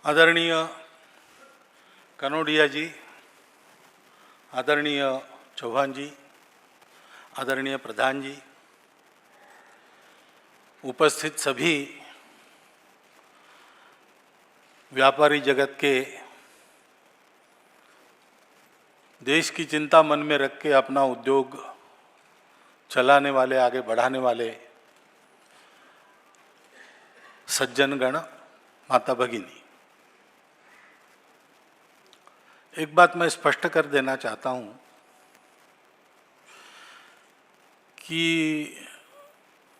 आदरणीय कनोडिया जी, आदरणीय चौहान जी, आदरणीय प्रधान जी, उपस्थित सभी व्यापारी जगत के देश की चिंता मन में रख के अपना उद्योग चलाने वाले, आगे बढ़ाने वाले सज्जनगण, माता भगिनी, एक बात मैं स्पष्ट कर देना चाहता हूं कि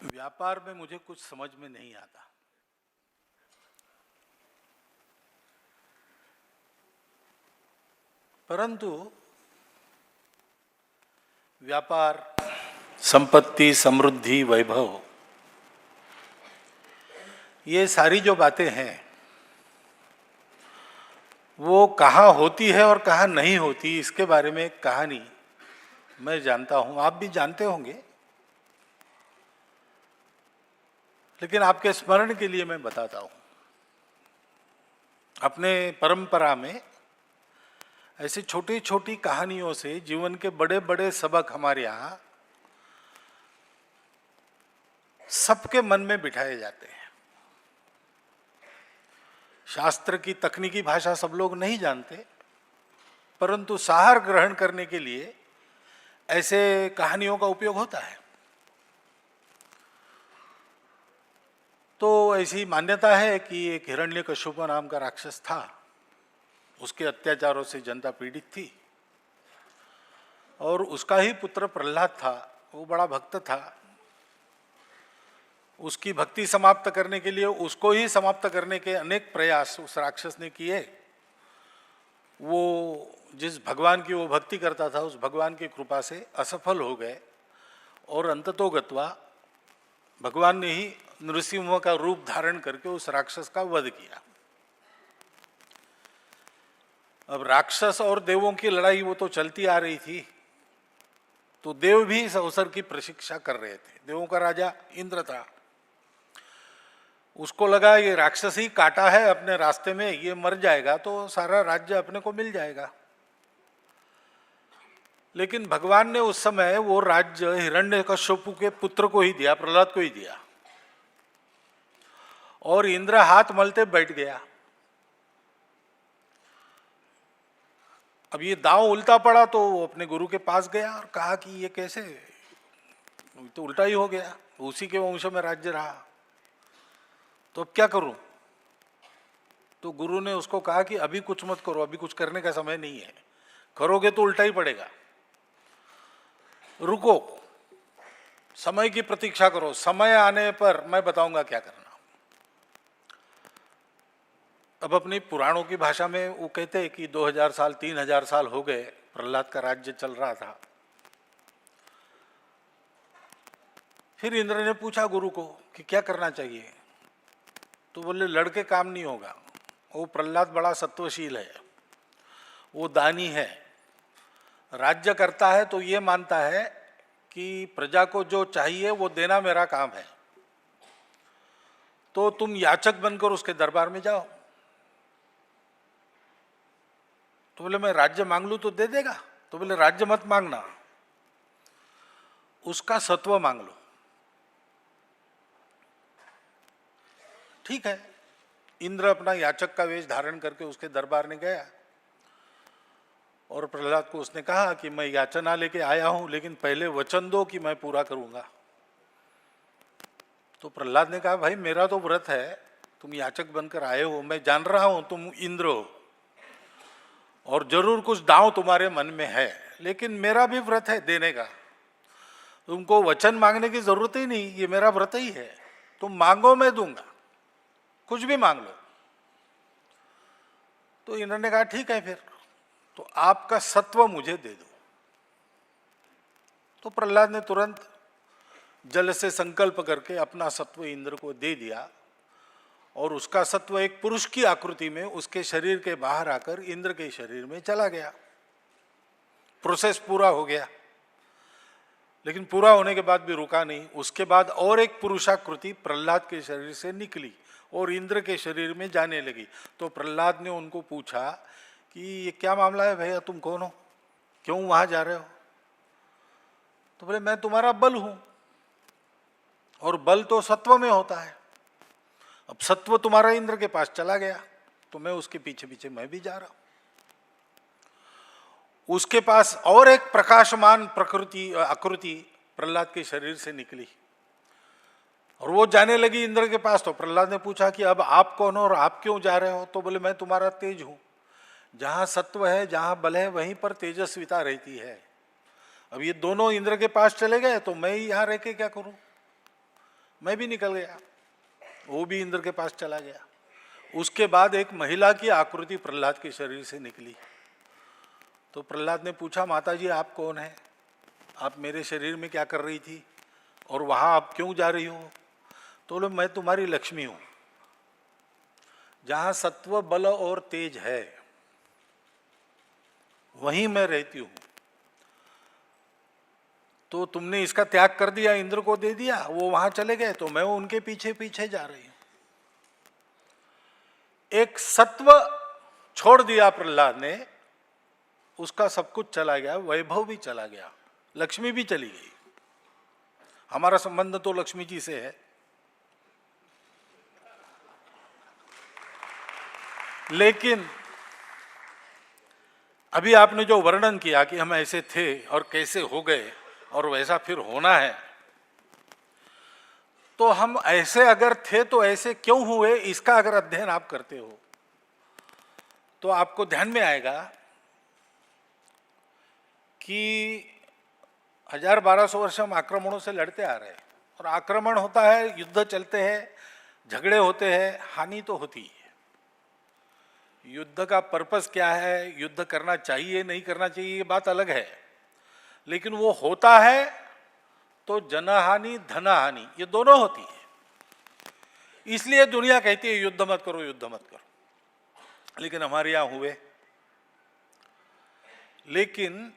व्यापार में मुझे कुछ समझ में नहीं आता। परंतु व्यापार, संपत्ति, समृद्धि, वैभव, ये सारी जो बातें हैं वो कहाँ होती है और कहाँ नहीं होती, इसके बारे में एक कहानी मैं जानता हूं, आप भी जानते होंगे, लेकिन आपके स्मरण के लिए मैं बताता हूं। अपने परंपरा में ऐसी छोटी छोटी कहानियों से जीवन के बड़े बड़े सबक हमारे यहाँ सबके मन में बिठाए जाते हैं। शास्त्र की तकनीकी भाषा सब लोग नहीं जानते, परंतु सार ग्रहण करने के लिए ऐसे कहानियों का उपयोग होता है। तो ऐसी मान्यता है कि एक हिरण्यकश्यप नाम का राक्षस था, उसके अत्याचारों से जनता पीड़ित थी और उसका ही पुत्र प्रहलाद था, वो बड़ा भक्त था। उसकी भक्ति समाप्त करने के लिए, उसको ही समाप्त करने के अनेक प्रयास उस राक्षस ने किए। वो जिस भगवान की वो भक्ति करता था, उस भगवान की कृपा से असफल हो गए और अंततोगत्वा भगवान ने ही नृसिंह का रूप धारण करके उस राक्षस का वध किया। अब राक्षस और देवों की लड़ाई वो तो चलती आ रही थी, तो देव भी इस अवसर की प्रतीक्षा कर रहे थे। देवों का राजा इंद्र था, उसको लगा ये राक्षस ही काटा है अपने रास्ते में, ये मर जाएगा तो सारा राज्य अपने को मिल जाएगा। लेकिन भगवान ने उस समय वो राज्य हिरण्यकश्यप के पुत्र को ही दिया, प्रहलाद को ही दिया, और इंद्र हाथ मलते बैठ गया। अब ये दांव उल्टा पड़ा तो वो अपने गुरु के पास गया और कहा कि ये कैसे, तो उल्टा ही हो गया, उसी के वंश में राज्य रहा, तो अब क्या करूं? तो गुरु ने उसको कहा कि अभी कुछ मत करो, अभी कुछ करने का समय नहीं है, करोगे तो उल्टा ही पड़ेगा, रुको, समय की प्रतीक्षा करो, समय आने पर मैं बताऊंगा क्या करना। अब अपनी पुराणों की भाषा में वो कहते हैं कि 2000 साल 3000 साल हो गए प्रहलाद का राज्य चल रहा था। फिर इंद्र ने पूछा गुरु को कि क्या करना चाहिए, तो बोले लड़के काम नहीं होगा, वो प्रहलाद बड़ा सत्वशील है, वो दानी है, राज्य करता है तो ये मानता है कि प्रजा को जो चाहिए वो देना मेरा काम है, तो तुम याचक बनकर उसके दरबार में जाओ। तो बोले मैं राज्य मांग लूं तो दे देगा? तो बोले राज्य मत मांगना, उसका सत्व मांग लो। ठीक है, इंद्र अपना याचक का वेश धारण करके उसके दरबार में गया और प्रहलाद को उसने कहा कि मैं याचना लेके आया हूं, लेकिन पहले वचन दो कि मैं पूरा करूंगा। तो प्रहलाद ने कहा भाई मेरा तो व्रत है, तुम याचक बनकर आए हो, मैं जान रहा हूं तुम इंद्र हो और जरूर कुछ दांव तुम्हारे मन में है, लेकिन मेरा भी व्रत है देने का, तुमको वचन मांगने की जरूरत ही नहीं, ये मेरा व्रत ही है, तुम मांगो मैं दूंगा, कुछ भी मांग लो। तो इन्होंने कहा ठीक है, फिर तो आपका सत्व मुझे दे दो। तो प्रहलाद ने तुरंत जल से संकल्प करके अपना सत्व इंद्र को दे दिया और उसका सत्व एक पुरुष की आकृति में उसके शरीर के बाहर आकर इंद्र के शरीर में चला गया। प्रोसेस पूरा हो गया, लेकिन पूरा होने के बाद भी रुका नहीं। उसके बाद और एक पुरुषाकृति प्रहलाद के शरीर से निकली और इंद्र के शरीर में जाने लगी। तो प्रहलाद ने उनको पूछा कि ये क्या मामला है भैया, तुम कौन हो, क्यों वहां जा रहे हो? तो बोले मैं तुम्हारा बल हूं, और बल तो सत्व में होता है। अब सत्व तुम्हारा इंद्र के पास चला गया तो मैं उसके पीछे पीछे मैं भी जा रहा हूं। उसके पास और एक प्रकाशमान प्रकृति आकृति प्रहलाद के शरीर से निकली और वो जाने लगी इंद्र के पास। तो प्रहलाद ने पूछा कि अब आप कौन हो और आप क्यों जा रहे हो? तो बोले मैं तुम्हारा तेज हूं, जहां सत्व है जहां बल है वहीं पर तेजस्विता रहती है। अब ये दोनों इंद्र के पास चले गए तो मैं ही यहां रह के क्या करूं? मैं भी निकल गया, वो भी इंद्र के पास चला गया। उसके बाद एक महिला की आकृति प्रहलाद के शरीर से निकली। तो प्रहलाद ने पूछा माता जी आप कौन है, आप मेरे शरीर में क्या कर रही थी और वहां आप क्यों जा रही हो? तो बोले मैं तुम्हारी लक्ष्मी हूं, जहां सत्व बल और तेज है वहीं मैं रहती हूं। तो तुमने इसका त्याग कर दिया, इंद्र को दे दिया, वो वहां चले गए तो मैं उनके पीछे पीछे जा रही हूं। एक सत्व छोड़ दिया प्रहलाद ने, उसका सब कुछ चला गया, वैभव भी चला गया, लक्ष्मी भी चली गई। हमारा संबंध तो लक्ष्मी जी से है, लेकिन अभी आपने जो वर्णन किया कि हम ऐसे थे और कैसे हो गए और वैसा फिर होना है, तो हम ऐसे अगर थे तो ऐसे क्यों हुए, इसका अगर अध्ययन आप करते हो तो आपको ध्यान में आएगा कि 1000-1200 वर्ष हम आक्रमणों से लड़ते आ रहे हैं, और आक्रमण होता है, युद्ध चलते हैं, झगड़े होते हैं, हानि तो होती है। युद्ध का पर्पस क्या है, युद्ध करना चाहिए नहीं करना चाहिए ये बात अलग है, लेकिन वो होता है तो जनहानि धनहानि ये दोनों होती है। इसलिए दुनिया कहती है युद्ध मत करो, युद्ध मत करो, लेकिन हमारे यहां हुए। लेकिन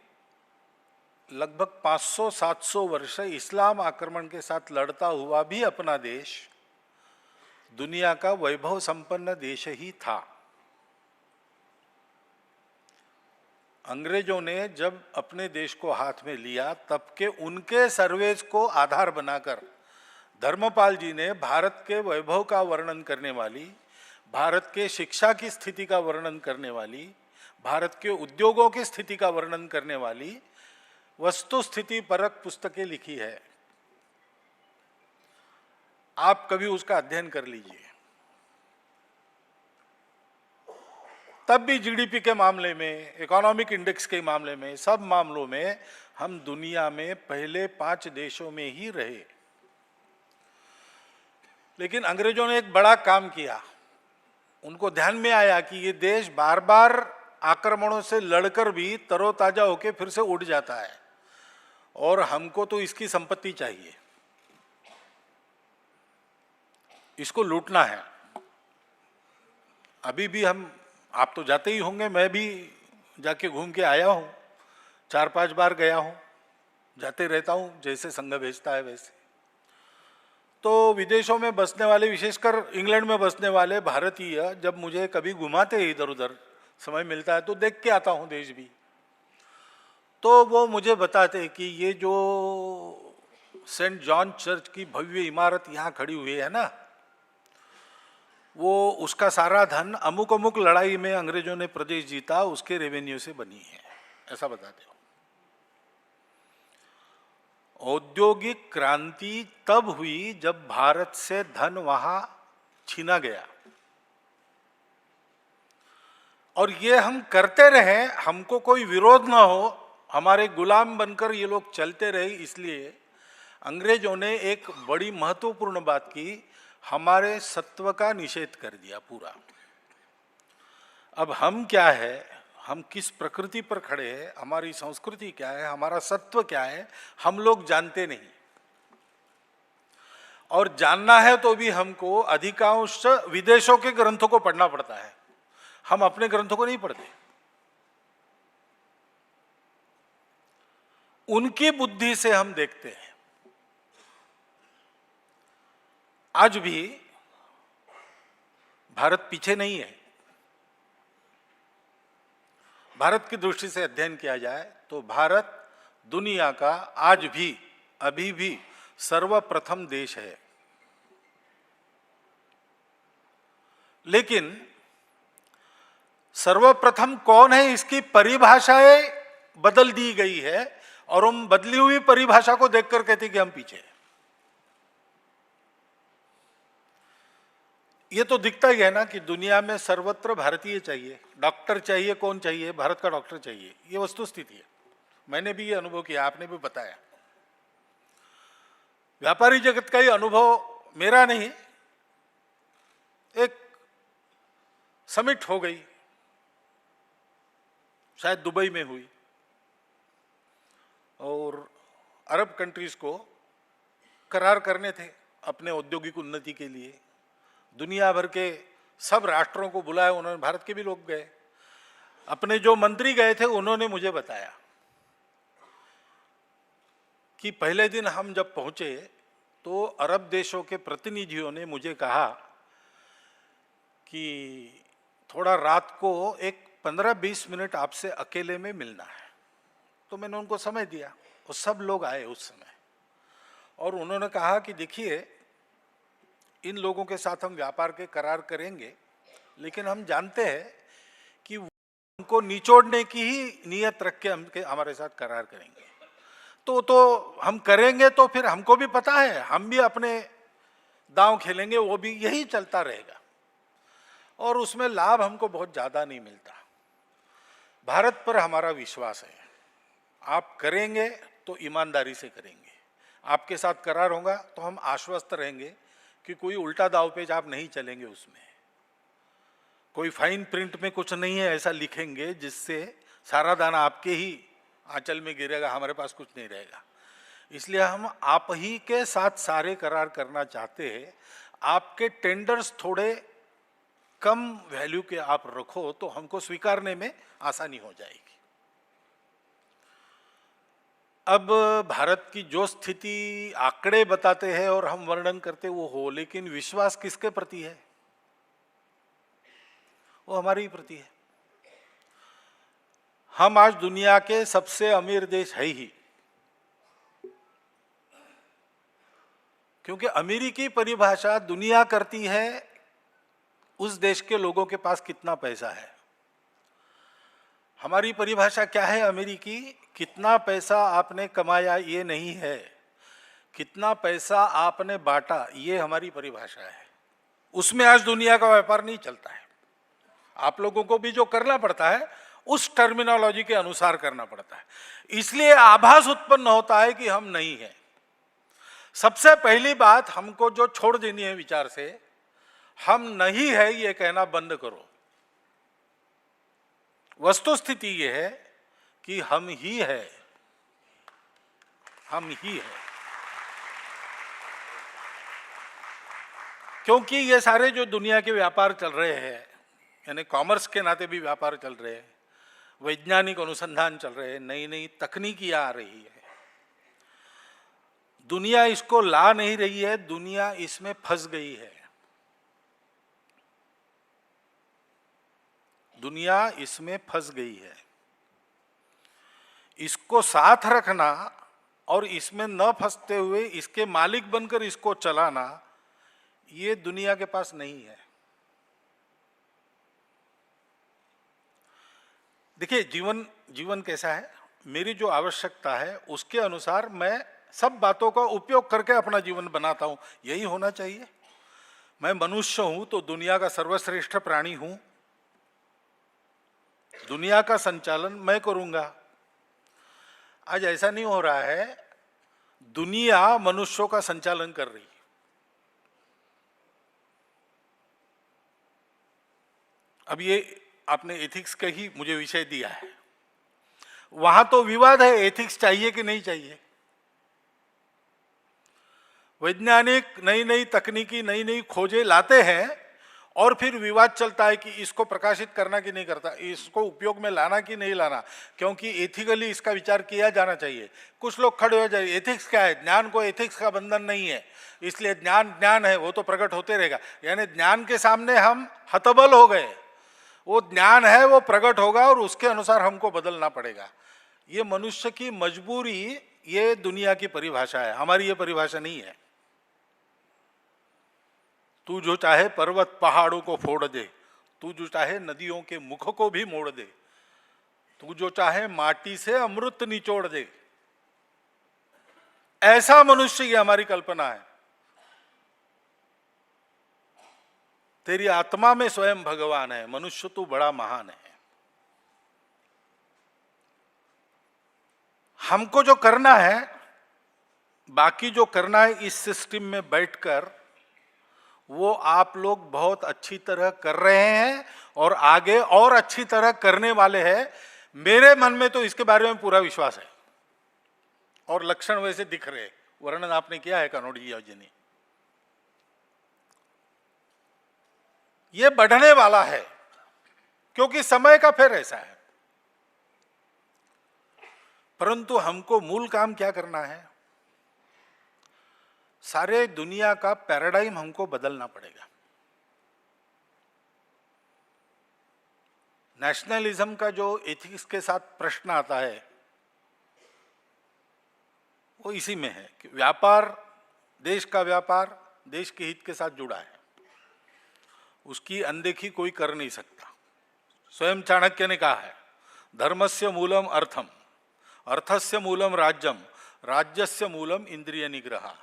लगभग 500-700 वर्ष इस्लाम आक्रमण के साथ लड़ता हुआ भी अपना देश दुनिया का वैभव संपन्न देश ही था। अंग्रेजों ने जब अपने देश को हाथ में लिया तब के उनके सर्वेज को आधार बनाकर धर्मपाल जी ने भारत के वैभव का वर्णन करने वाली, भारत के शिक्षा की स्थिति का वर्णन करने वाली, भारत के उद्योगों की स्थिति का वर्णन करने वाली वस्तु स्थिति परक पुस्तकें लिखी है। आप कभी उसका अध्ययन कर लीजिए। तब भी जीडीपी के मामले में, इकोनॉमिक इंडेक्स के मामले में, सब मामलों में हम दुनिया में पहले 5 देशों में ही रहे। लेकिन अंग्रेजों ने एक बड़ा काम किया, उनको ध्यान में आया कि ये देश बार बार आक्रमणों से लड़कर भी तरोताजा होकर फिर से उठ जाता है और हमको तो इसकी संपत्ति चाहिए, इसको लूटना है। अभी भी हम, आप तो जाते ही होंगे, मैं भी जाके घूम के आया हूं, 4-5 बार गया हूं, जाते रहता हूं, जैसे संघ भेजता है वैसे। तो विदेशों में बसने वाले, विशेषकर इंग्लैंड में बसने वाले भारतीय जब मुझे कभी घुमाते हैं इधर उधर, समय मिलता है तो देख के आता हूं देश भी, तो वो मुझे बताते हैं कि ये जो सेंट जॉन चर्च की भव्य इमारत यहाँ खड़ी हुई है ना, वो उसका सारा धन अमुक अमुक लड़ाई में अंग्रेजों ने प्रदेश जीता उसके रेवेन्यू से बनी है, ऐसा बताते हो। औद्योगिक क्रांति तब हुई जब भारत से धन वहां छीना गया, और ये हम करते रहे, हमको कोई विरोध ना हो, हमारे गुलाम बनकर ये लोग चलते रहे। इसलिए अंग्रेजों ने एक बड़ी महत्वपूर्ण बात की, हमारे सत्व का निषेध कर दिया पूरा। अब हम क्या है, हम किस प्रकृति पर खड़े हैं, हमारी संस्कृति क्या है, हमारा सत्व क्या है, हम लोग जानते नहीं। और जानना है तो भी हमको अधिकांश विदेशों के ग्रंथों को पढ़ना पड़ता है, हम अपने ग्रंथों को नहीं पढ़ते। उनकी बुद्धि से हम देखते हैं। आज भी भारत पीछे नहीं है। भारत की दृष्टि से अध्ययन किया जाए तो भारत दुनिया का आज भी, अभी भी सर्वप्रथम देश है। लेकिन सर्वप्रथम कौन है, इसकी परिभाषाएं बदल दी गई है और हम बदली हुई परिभाषा को देखकर कहते कि हम पीछे हैं। ये तो दिखता ही है ना कि दुनिया में सर्वत्र भारतीय चाहिए, डॉक्टर चाहिए, कौन चाहिए, भारत का डॉक्टर चाहिए। ये वस्तु स्थिति है। मैंने भी ये अनुभव किया, आपने भी बताया। व्यापारी जगत का ये अनुभव मेरा नहीं, एक समिट हो गई, शायद दुबई में हुई, और अरब कंट्रीज को करार करने थे अपने औद्योगिक उन्नति के लिए। दुनिया भर के सब राष्ट्रों को बुलाया उन्होंने, भारत के भी लोग गए। अपने जो मंत्री गए थे उन्होंने मुझे बताया कि पहले दिन हम जब पहुंचे तो अरब देशों के प्रतिनिधियों ने मुझे कहा कि थोड़ा रात को एक 15-20 मिनट आपसे अकेले में मिलना है। तो मैंने उनको समय दिया, वो सब लोग आए उस समय, और उन्होंने कहा कि देखिए, इन लोगों के साथ हम व्यापार के करार करेंगे, लेकिन हम जानते हैं कि उनको निचोड़ने की ही नीयत रख के हमारे साथ करार करेंगे। तो हम करेंगे तो फिर हमको भी पता है, हम भी अपने दांव खेलेंगे, वो भी यही चलता रहेगा, और उसमें लाभ हमको बहुत ज़्यादा नहीं मिलता। भारत पर हमारा विश्वास है, आप करेंगे तो ईमानदारी से करेंगे, आपके साथ करार होगा तो हम आश्वस्त रहेंगे कि कोई उल्टा दाव पेच आप नहीं चलेंगे, उसमें कोई फाइन प्रिंट में कुछ नहीं है ऐसा लिखेंगे जिससे सारा दाना आपके ही आंचल में गिरेगा, हमारे पास कुछ नहीं रहेगा। इसलिए हम आप ही के साथ सारे करार करना चाहते हैं। आपके टेंडर्स थोड़े कम वैल्यू के आप रखो तो हमको स्वीकारने में आसानी हो जाएगी। अब भारत की जो स्थिति आंकड़े बताते हैं और हम वर्णन करते वो हो, लेकिन विश्वास किसके प्रति है? वो हमारे ही प्रति है। हम आज दुनिया के सबसे अमीर देश है ही, क्योंकि अमीरी की परिभाषा दुनिया करती है उस देश के लोगों के पास कितना पैसा है। हमारी परिभाषा क्या है अमीरी की? कितना पैसा आपने कमाया ये नहीं है, कितना पैसा आपने बांटा ये हमारी परिभाषा है। उसमें आज दुनिया का व्यापार नहीं चलता है। आप लोगों को भी जो करना पड़ता है उस टर्मिनोलॉजी के अनुसार करना पड़ता है, इसलिए आभास उत्पन्न होता है कि हम नहीं है। सबसे पहली बात हमको जो छोड़ देनी है विचार से, हम नहीं है ये कहना बंद करो। वस्तुस्थिति ये है कि हम ही है, हम ही है। क्योंकि ये सारे जो दुनिया के व्यापार चल रहे हैं, यानी कॉमर्स के नाते भी व्यापार चल रहे हैं, वैज्ञानिक अनुसंधान चल रहे हैं, नई नई तकनीकियां आ रही है, दुनिया इसको ला नहीं रही है, दुनिया इसमें फंस गई है। दुनिया इसमें फंस गई है। इसको साथ रखना और इसमें न फंसते हुए इसके मालिक बनकर इसको चलाना, ये दुनिया के पास नहीं है। देखिए, जीवन कैसा है, मेरी जो आवश्यकता है उसके अनुसार मैं सब बातों का उपयोग करके अपना जीवन बनाता हूं, यही होना चाहिए। मैं मनुष्य हूं तो दुनिया का सर्वश्रेष्ठ प्राणी हूं, दुनिया का संचालन मैं करूंगा। आज ऐसा नहीं हो रहा है, दुनिया मनुष्यों का संचालन कर रही है। अब ये आपने एथिक्स का ही मुझे विषय दिया है, वहां तो विवाद है एथिक्स चाहिए कि नहीं चाहिए। वैज्ञानिक नई नई तकनीकी, नई नई खोजें लाते हैं और फिर विवाद चलता है कि इसको प्रकाशित करना कि नहीं करता, इसको उपयोग में लाना कि नहीं लाना, क्योंकि एथिकली इसका विचार किया जाना चाहिए। कुछ लोग खड़े हो जाए, एथिक्स क्या है, ज्ञान को एथिक्स का बंधन नहीं है, इसलिए ज्ञान ज्ञान है, वो तो प्रकट होते रहेगा। यानी ज्ञान के सामने हम हतबल हो गए, वो ज्ञान है वो प्रकट होगा और उसके अनुसार हमको बदलना पड़ेगा। ये मनुष्य की मजबूरी, ये दुनिया की परिभाषा है, हमारी ये परिभाषा नहीं है। तू जो चाहे पर्वत पहाड़ों को फोड़ दे, तू जो चाहे नदियों के मुख को भी मोड़ दे, तू जो चाहे माटी से अमृत निचोड़ दे, ऐसा मनुष्य ये हमारी कल्पना है। तेरी आत्मा में स्वयं भगवान है, मनुष्य तू बड़ा महान है। हमको जो करना है, बाकी जो करना है इस सिस्टम में बैठकर, वो आप लोग बहुत अच्छी तरह कर रहे हैं और आगे और अच्छी तरह करने वाले हैं। मेरे मन में तो इसके बारे में पूरा विश्वास है और लक्षण वैसे दिख रहे, वर्णन आपने किया है कानोड़ जी ने। ये बढ़ने वाला है क्योंकि समय का फेर ऐसा है। परंतु हमको मूल काम क्या करना है, सारे दुनिया का पैराडाइम हमको बदलना पड़ेगा। नेशनलिज्म का जो एथिक्स के साथ प्रश्न आता है वो इसी में है कि व्यापार, देश का व्यापार देश के हित के साथ जुड़ा है, उसकी अनदेखी कोई कर नहीं सकता। स्वयं चाणक्य ने कहा है, धर्मस्य मूलम अर्थम, अर्थस्य मूलम राज्यम, राज्यस्य मूलम इंद्रिय निग्रह।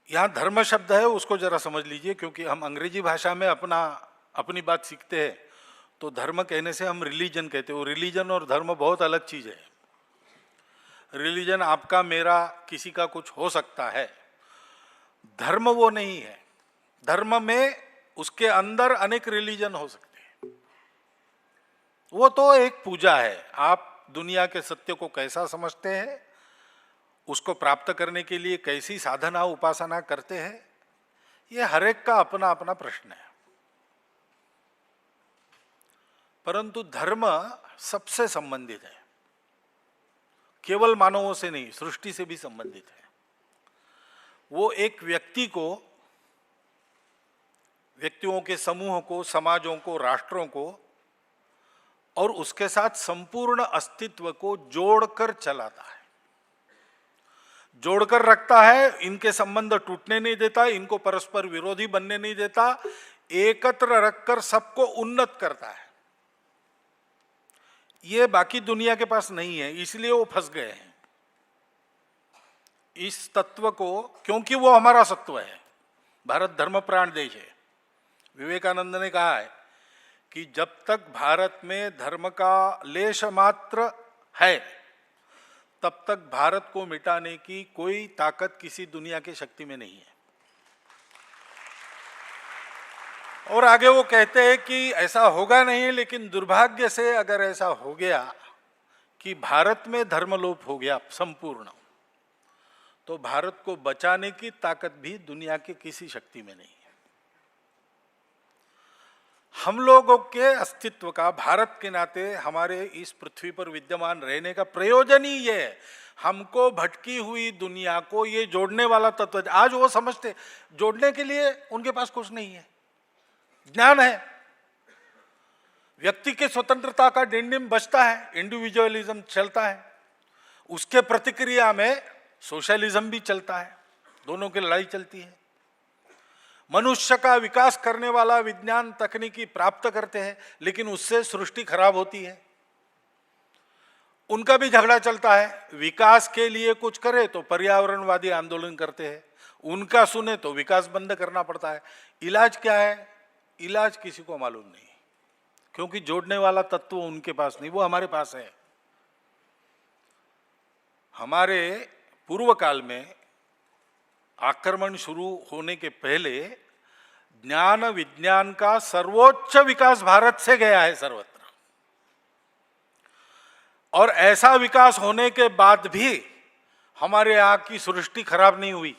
यहां धर्म शब्द है, उसको जरा समझ लीजिए, क्योंकि हम अंग्रेजी भाषा में अपनी बात सीखते हैं तो धर्म कहने से हम रिलीजन कहते हैं। वो रिलीजन और धर्म बहुत अलग चीज है। रिलीजन आपका मेरा किसी का कुछ हो सकता है, धर्म वो नहीं है। धर्म में उसके अंदर अनेक रिलीजन हो सकते हैं, वो तो एक पूजा है। आप दुनिया के सत्य को कैसा समझते हैं, उसको प्राप्त करने के लिए कैसी साधना उपासना करते हैं, ये हर एक का अपना अपना प्रश्न है। परंतु धर्म सबसे संबंधित है, केवल मानवों से नहीं, सृष्टि से भी संबंधित है। वो एक व्यक्ति को, व्यक्तियों के समूह को, समाजों को, राष्ट्रों को और उसके साथ संपूर्ण अस्तित्व को जोड़कर चलाता है, जोड़कर रखता है। इनके संबंध टूटने नहीं देता, इनको परस्पर विरोधी बनने नहीं देता, एकत्र रखकर सबको उन्नत करता है। ये बाकी दुनिया के पास नहीं है, इसलिए वो फंस गए हैं इस तत्व को, क्योंकि वो हमारा सत्व है। भारत धर्म प्राण देश है। विवेकानंद ने कहा है कि जब तक भारत में धर्म का लेश मात्र है, तब तक भारत को मिटाने की कोई ताकत किसी दुनिया की शक्ति में नहीं है। और आगे वो कहते हैं कि ऐसा होगा नहीं, लेकिन दुर्भाग्य से अगर ऐसा हो गया कि भारत में धर्मलोप हो गया संपूर्ण, तो भारत को बचाने की ताकत भी दुनिया की किसी शक्ति में नहीं है। हम लोगों के अस्तित्व का, भारत के नाते हमारे इस पृथ्वी पर विद्यमान रहने का प्रयोजन ही ये है, हमको भटकी हुई दुनिया को ये जोड़ने वाला तत्व। आज वो समझते जोड़ने के लिए उनके पास कुछ नहीं है, ज्ञान है, व्यक्ति के स्वतंत्रता का डिंडिम बजता है, इंडिविजुअलिज्म चलता है, उसके प्रतिक्रिया में सोशलिज्म भी चलता है, दोनों की लड़ाई चलती है। मनुष्य का विकास करने वाला विज्ञान तकनीकी प्राप्त करते हैं, लेकिन उससे सृष्टि खराब होती है, उनका भी झगड़ा चलता है। विकास के लिए कुछ करे तो पर्यावरणवादी आंदोलन करते हैं, उनका सुने तो विकास बंद करना पड़ता है। इलाज क्या है? इलाज किसी को मालूम नहीं, क्योंकि जोड़ने वाला तत्व उनके पास नहीं, वो हमारे पास है। हमारे पूर्व काल में आक्रमण शुरू होने के पहले ज्ञान विज्ञान का सर्वोच्च विकास भारत से गया है सर्वत्र, और ऐसा विकास होने के बाद भी हमारे यहां की सृष्टि खराब नहीं हुई।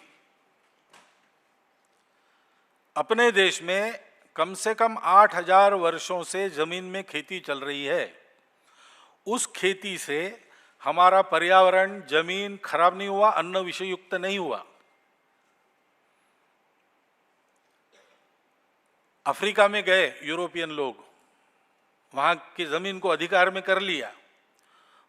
अपने देश में कम से कम 8,000 वर्षों से जमीन में खेती चल रही है। उस खेती से हमारा पर्यावरण, जमीन खराब नहीं हुआ, अन्न विषयुक्त नहीं हुआ। अफ्रीका में गए यूरोपियन लोग, वहां की जमीन को अधिकार में कर लिया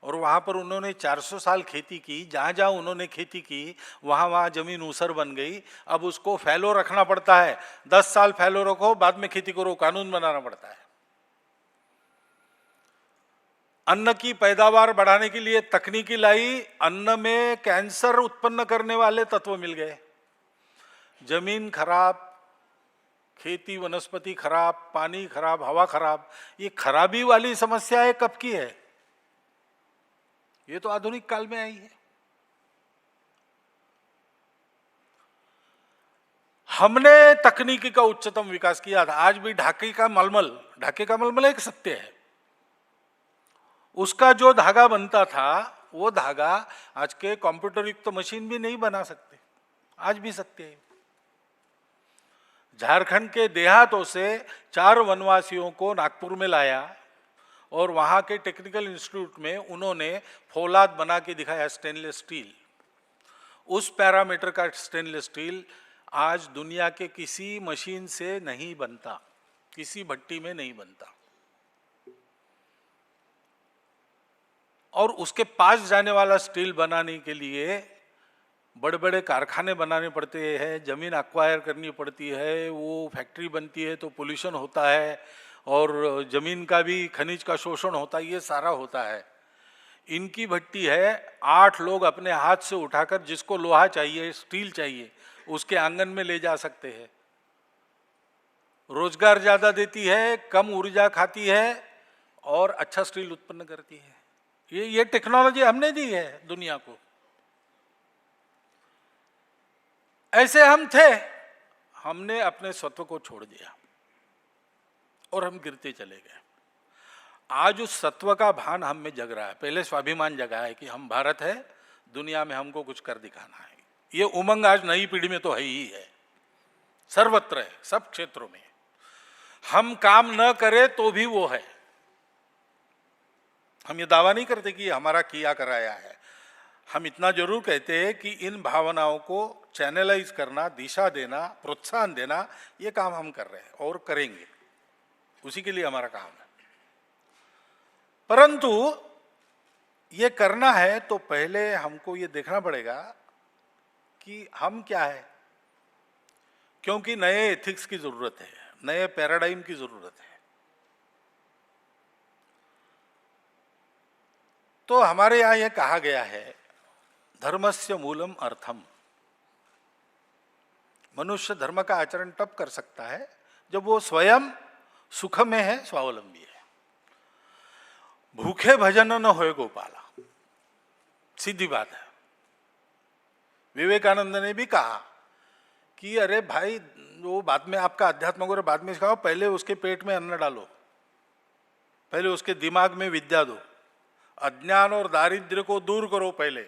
और वहां पर उन्होंने 400 साल खेती की। जहां जहां उन्होंने खेती की वहां वहां जमीन ऊसर बन गई। अब उसको फैलो रखना पड़ता है, 10 साल फैलो रखो, बाद में खेती करो, कानून बनाना पड़ता है। अन्न की पैदावार बढ़ाने के लिए तकनीकी लाई, अन्न में कैंसर उत्पन्न करने वाले तत्व मिल गए। जमीन खराब, खेती वनस्पति खराब, पानी खराब, हवा खराब। ये खराबी वाली समस्या कब की है? ये तो आधुनिक काल में आई है। हमने तकनीकी का उच्चतम विकास किया था। आज भी ढाके का मलमल एक सत्य है। उसका जो धागा बनता था, वो धागा आज के कंप्यूटर युक्त मशीन भी नहीं बना सकते। आज भी सत्य है। झारखंड के देहातों से 4 वनवासियों को नागपुर में लाया और वहां के टेक्निकल इंस्टीट्यूट में उन्होंने फौलाद बना के दिखाया, स्टेनलेस स्टील। उस पैरामीटर का स्टेनलेस स्टील आज दुनिया के किसी मशीन से नहीं बनता, किसी भट्टी में नहीं बनता। और उसके पास जाने वाला स्टील बनाने के लिए बड़े बड़े कारखाने बनाने पड़ते हैं, जमीन अक्वायर करनी पड़ती है, वो फैक्ट्री बनती है तो पोल्यूशन होता है और जमीन का भी खनिज का शोषण होता है, ये सारा होता है। इनकी भट्टी है, 8 लोग अपने हाथ से उठाकर, जिसको लोहा चाहिए, स्टील चाहिए, उसके आंगन में ले जा सकते हैं। रोजगार ज्यादा देती है, कम ऊर्जा खाती है और अच्छा स्टील उत्पन्न करती है। ये टेक्नोलॉजी हमने दी है दुनिया को। ऐसे हम थे, हमने अपने सत्व को छोड़ दिया और हम गिरते चले गए। आज उस सत्व का भान हम में जग रहा है। पहले स्वाभिमान जगा है कि हम भारत है, दुनिया में हमको कुछ कर दिखाना है। ये उमंग आज नई पीढ़ी में तो है ही है, सर्वत्र है, सब क्षेत्रों में। हम काम न करें तो भी वो है। हम ये दावा नहीं करते कि हमारा किया कराया है। हम इतना जरूर कहते हैं कि इन भावनाओं को चैनलाइज करना, दिशा देना, प्रोत्साहन देना, ये काम हम कर रहे हैं और करेंगे। उसी के लिए हमारा काम है। परंतु ये करना है तो पहले हमको ये देखना पड़ेगा कि हम क्या है, क्योंकि नए एथिक्स की जरूरत है, नए पैराडाइम की जरूरत है। तो हमारे यहां यह कहा गया है, धर्मस्य मूलम अर्थम। मनुष्य धर्म का आचरण तब कर सकता है जब वो स्वयं सुख में है, स्वावलंबी है। भूखे भजन न होए गोपाला, सीधी बात है। विवेकानंद ने भी कहा कि अरे भाई, वो बाद में आपका अध्यात्म को बाद में सिखाओ, पहले उसके पेट में अन्न डालो, पहले उसके दिमाग में विद्या दो, अज्ञान और दारिद्र्य को दूर करो। पहले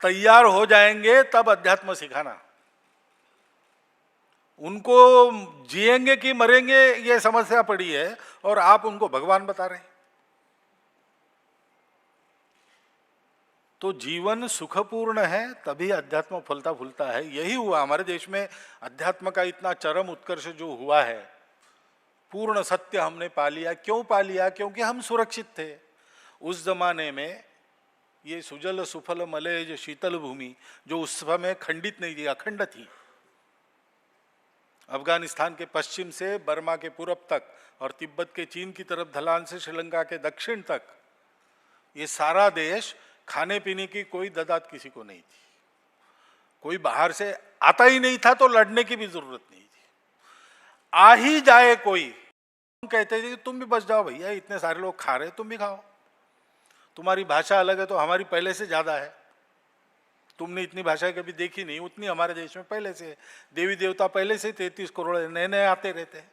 तैयार हो जाएंगे तब अध्यात्म सिखाना। उनको जिएंगे कि मरेंगे ये समस्या पड़ी है और आप उनको भगवान बता रहे हैं। तो जीवन सुखपूर्ण है तभी अध्यात्म फलता फूलता है। यही हुआ हमारे देश में। अध्यात्म का इतना चरम उत्कर्ष जो हुआ है, पूर्ण सत्य हमने पा लिया। क्यों पा लिया? क्योंकि हम सुरक्षित थे। उस जमाने में ये सुजल सुफल मलय शीतल भूमि जो उस समय खंडित नहीं थी, अखंड थी। अफगानिस्तान के पश्चिम से बर्मा के पूर्व तक और तिब्बत के चीन की तरफ ढलान से श्रीलंका के दक्षिण तक, ये सारा देश, खाने पीने की कोई ददात किसी को नहीं थी। कोई बाहर से आता ही नहीं था तो लड़ने की भी जरूरत नहीं थी। आ ही जाए कोई, हम कहते थे कि तुम भी बच जाओ भैया, इतने सारे लोग खा रहे, तुम भी खाओ। तुम्हारी भाषा अलग है तो हमारी पहले से ज्यादा है। तुमने इतनी भाषा कभी देखी नहीं, उतनी हमारे देश में पहले से। देवी देवता पहले से 33 करोड़ नए नए आते रहते हैं।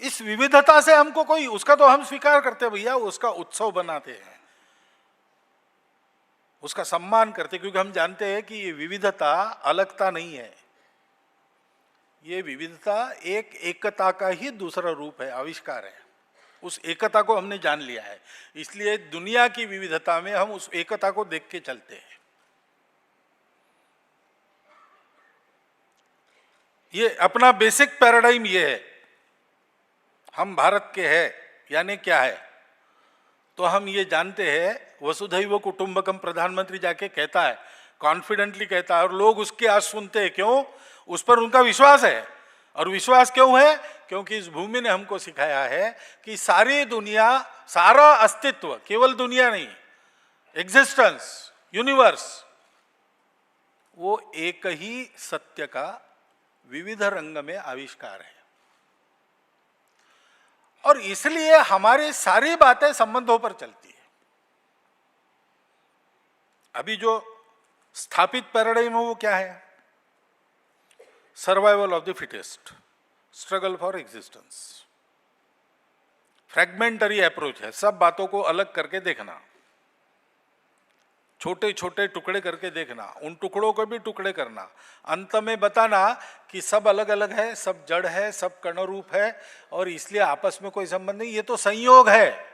इस विविधता से हमको कोई, उसका तो हम स्वीकार करते हैं भैया, उसका उत्सव बनाते हैं। उसका सम्मान करते, क्योंकि हम जानते हैं कि ये विविधता अलगता नहीं है, ये विविधता एक एकता का ही दूसरा रूप है, आविष्कार है। उस एकता को हमने जान लिया है, इसलिए दुनिया की विविधता में हम उस एकता को देख के चलते हैं। ये अपना बेसिक पैराडाइम ये है। हम भारत के हैं, यानी क्या है? तो हम ये जानते हैं, वसुधैव कुटुंबकम प्रधानमंत्री जाके कहता है, कॉन्फिडेंटली कहता है, और लोग उसकी आज सुनते हैं। क्यों? उस पर उनका विश्वास है। और विश्वास क्यों है? क्योंकि इस भूमि ने हमको सिखाया है कि सारी दुनिया, सारा अस्तित्व, केवल दुनिया नहीं, एग्जिस्टेंस, यूनिवर्स, वो एक ही सत्य का विविध रंग में आविष्कार है। और इसलिए हमारी सारी बातें संबंधों पर चलती है। अभी जो स्थापित पैराडाइम है वो क्या है? Survival of the fittest, struggle for existence. Fragmentary approach है, सब बातों को अलग करके देखना, छोटे छोटे टुकड़े करके देखना, उन टुकड़ों को भी टुकड़े करना, अंत में बताना कि सब अलग अलग है, सब जड़ है, सब कणरूप है, और इसलिए आपस में कोई संबंध नहीं, ये तो संयोग है,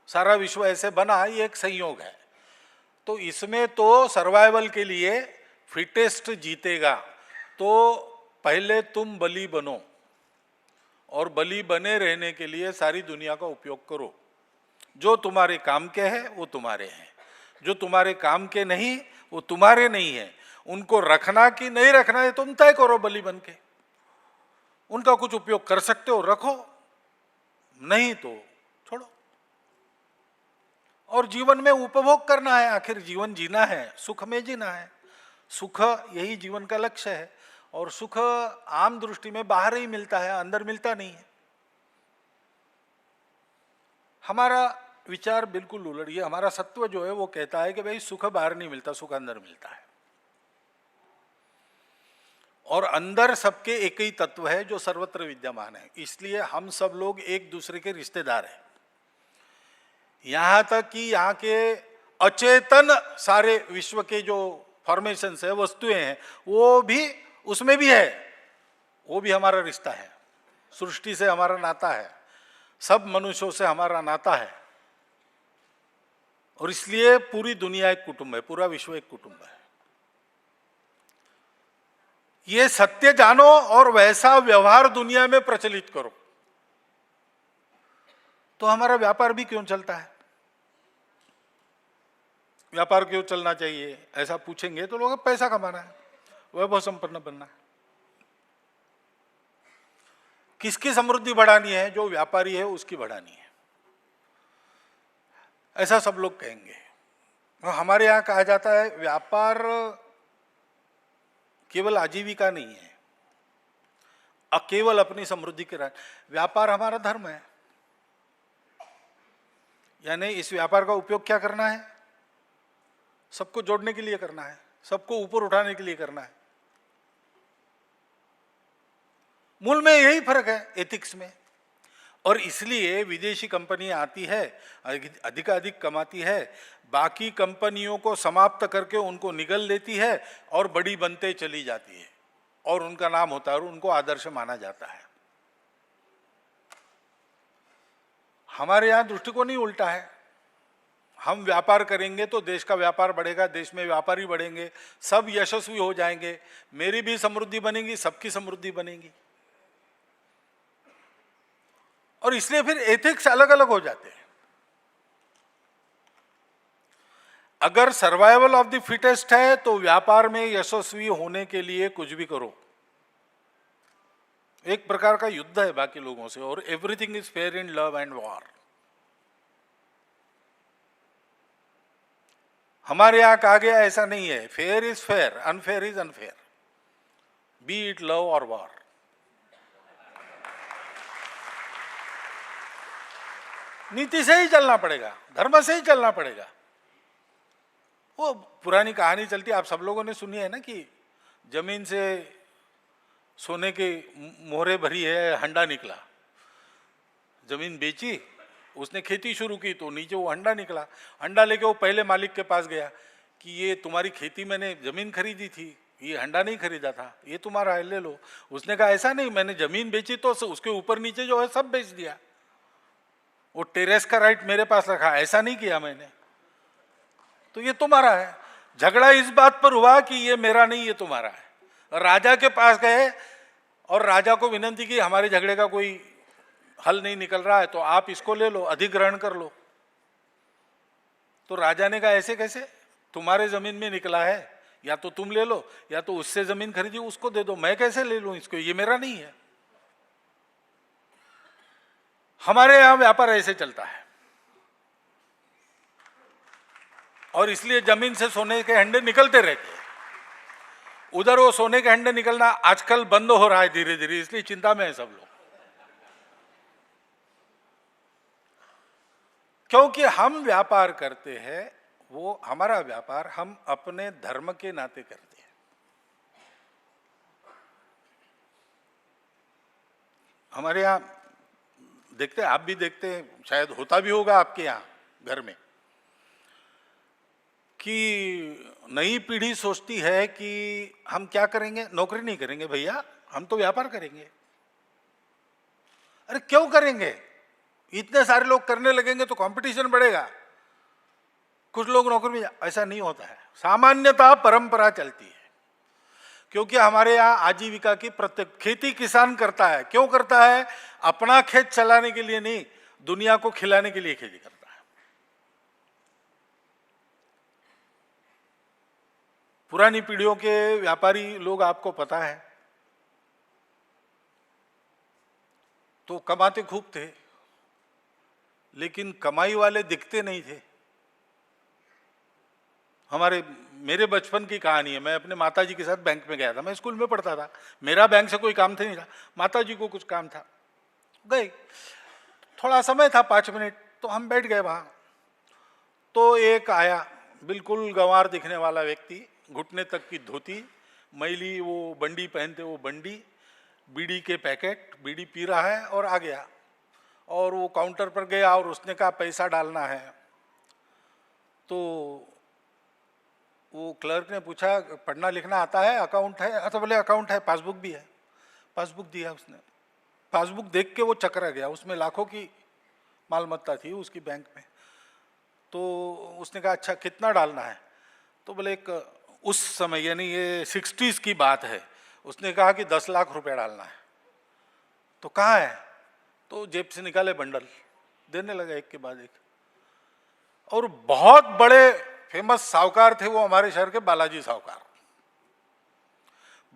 सारा विश्व ऐसे बना, ये एक संयोग है। तो इसमें तो सर्वाइवल के लिए फिटेस्ट जीतेगा। तो पहले तुम बलि बनो, और बलि बने रहने के लिए सारी दुनिया का उपयोग करो। जो तुम्हारे काम के हैं वो तुम्हारे हैं, जो तुम्हारे काम के नहीं वो तुम्हारे नहीं है। उनको रखना कि नहीं रखना है तुम तय करो, बलि बन के। उनका कुछ उपयोग कर सकते हो रखो, नहीं तो छोड़ो। और जीवन में उपभोग करना है, आखिर जीवन जीना है, सुख में जीना है। सुख यही जीवन का लक्ष्य है, और सुख आम दृष्टि में बाहर ही मिलता है, अंदर मिलता नहीं है। हमारा विचार बिल्कुल उलट, ये हमारा सत्व जो है वो कहता है कि भाई सुख बाहर नहीं मिलता, सुख अंदर मिलता है। और अंदर सबके एक ही तत्व है जो सर्वत्र विद्यमान है, इसलिए हम सब लोग एक दूसरे के रिश्तेदार हैं। यहां तक कि यहाँ के अचेतन सारे विश्व के जो फॉर्मेशंस है, वस्तुएं हैं, वो भी उसमें भी है, वो भी हमारा रिश्ता है। सृष्टि से हमारा नाता है, सब मनुष्यों से हमारा नाता है, और इसलिए पूरी दुनिया एक कुटुंब है, पूरा विश्व एक कुटुंब है। ये सत्य जानो और वैसा व्यवहार दुनिया में प्रचलित करो, तो हमारा व्यापार भी क्यों चलता है? व्यापार क्यों चलना चाहिए ऐसा पूछेंगे तो लोग पैसा कमाना है, वैभव संपन्न बनना है। किसकी समृद्धि बढ़ानी है? जो व्यापारी है उसकी बढ़ानी है, ऐसा सब लोग कहेंगे। हमारे यहां कहा जाता है व्यापार केवल आजीविका नहीं है, केवल अपनी समृद्धि के राह। व्यापार हमारा धर्म है, यानी इस व्यापार का उपयोग क्या करना है? सबको जोड़ने के लिए करना है, सबको ऊपर उठाने के लिए करना है। मूल में यही फर्क है एथिक्स में। और इसलिए विदेशी कंपनी आती है, अधिकाधिक कमाती है, बाकी कंपनियों को समाप्त करके उनको निगल लेती है और बड़ी बनते चली जाती है, और उनका नाम होता है और उनको आदर्श माना जाता है। हमारे यहाँ दृष्टिकोण ही उल्टा है। हम व्यापार करेंगे तो देश का व्यापार बढ़ेगा, देश में व्यापारी बढ़ेंगे, सब यशस्वी हो जाएंगे, मेरी भी समृद्धि बनेगी, सबकी समृद्धि बनेगी। और इसलिए फिर एथिक्स अलग अलग हो जाते हैं। अगर सर्वाइवल ऑफ द फिटेस्ट है तो व्यापार में यशस्वी होने के लिए कुछ भी करो, एक प्रकार का युद्ध है बाकी लोगों से। और everything is fair in love and war. हमारे यहां कहा गया ऐसा नहीं है, fair is fair, unfair is unfair, B it love और वॉर। नीति से ही चलना पड़ेगा, धर्म से ही चलना पड़ेगा। वो पुरानी कहानी चलती है, आप सब लोगों ने सुनी है ना, कि जमीन से सोने के मोहरे भरी है, हंडा निकला। जमीन बेची, उसने खेती शुरू की तो नीचे वो हंडा निकला। हंडा लेके वो पहले मालिक के पास गया कि ये तुम्हारी खेती, मैंने जमीन खरीदी थी, ये हंडा नहीं खरीदा था, ये तुम्हारा है, ले लो। उसने कहा ऐसा नहीं, मैंने जमीन बेची तो उसके ऊपर नीचे जो है सब बेच दिया, वो टेरेस का राइट मेरे पास रखा, ऐसा नहीं किया मैंने, तो ये तुम्हारा है। झगड़ा इस बात पर हुआ कि ये मेरा नहीं, ये तुम्हारा है। राजा के पास गए और राजा को विनती की, हमारे झगड़े का कोई हल नहीं निकल रहा है, तो आप इसको ले लो, अधिग्रहण कर लो। तो राजा ने कहा ऐसे कैसे, तुम्हारे जमीन में निकला है, या तो तुम ले लो या तो उससे जमीन खरीदी उसको दे दो, मैं कैसे ले लूं इसको, ये मेरा नहीं है। हमारे यहां व्यापार ऐसे चलता है, और इसलिए जमीन से सोने के हंडे निकलते रहते हैं। उधर वो सोने के हंडे निकलना आजकल बंद हो रहा है धीरे धीरे, इसलिए चिंता में है सब लोग, क्योंकि हम व्यापार करते हैं, वो हमारा व्यापार हम अपने धर्म के नाते करते हैं। हमारे यहां देखते हैं, आप भी देखते हैं, शायद होता भी होगा आपके यहां घर में, कि नई पीढ़ी सोचती है कि हम क्या करेंगे, नौकरी नहीं करेंगे भैया, हम तो व्यापार करेंगे। अरे क्यों करेंगे, इतने सारे लोग करने लगेंगे तो कंपटीशन बढ़ेगा, कुछ लोग नौकरी में, ऐसा नहीं होता है। सामान्यतः परंपरा चलती है, क्योंकि हमारे यहाँ आजीविका की प्रत्येक खेती किसान करता है। क्यों करता है, अपना खेत चलाने के लिए नहीं, दुनिया को खिलाने के लिए खेती करता है। पुरानी पीढ़ियों के व्यापारी लोग आपको पता है, तो कमाते खूब थे, लेकिन कमाई वाले दिखते नहीं थे। मेरे बचपन की कहानी है, मैं अपने माताजी के साथ बैंक में गया था, मैं स्कूल में पढ़ता था, मेरा बैंक से कोई काम नहीं था, माताजी को कुछ काम था, गए, थोड़ा समय था 5 मिनट, तो हम बैठ गए वहां। तो एक आया, बिल्कुल गंवार दिखने वाला व्यक्ति, घुटने तक की धोती, मैली वो बंडी पहनते, वो बंडी, बीड़ी के पैकेट, बीड़ी पी रहा है, और आ गया और वो काउंटर पर गया और उसने कहा पैसा डालना है। तो वो क्लर्क ने पूछा पढ़ना लिखना आता है, अकाउंट है, तो बोले अकाउंट है, पासबुक भी है। पासबुक दिया उसने, पासबुक देख के वो चकरा गया, उसमें लाखों की मालमत्ता थी उसकी बैंक में। तो उसने कहा अच्छा कितना डालना है, तो बोले एक, उस समय यानी ये 60s की बात है, उसने कहा कि 10 लाख रुपया डालना है। तो कहाँ है, तो जेब से निकाले बंडल, देने लगा एक के बाद एक। और बहुत बड़े फेमस साहूकार थे वो हमारे शहर के, बालाजी साहूकार।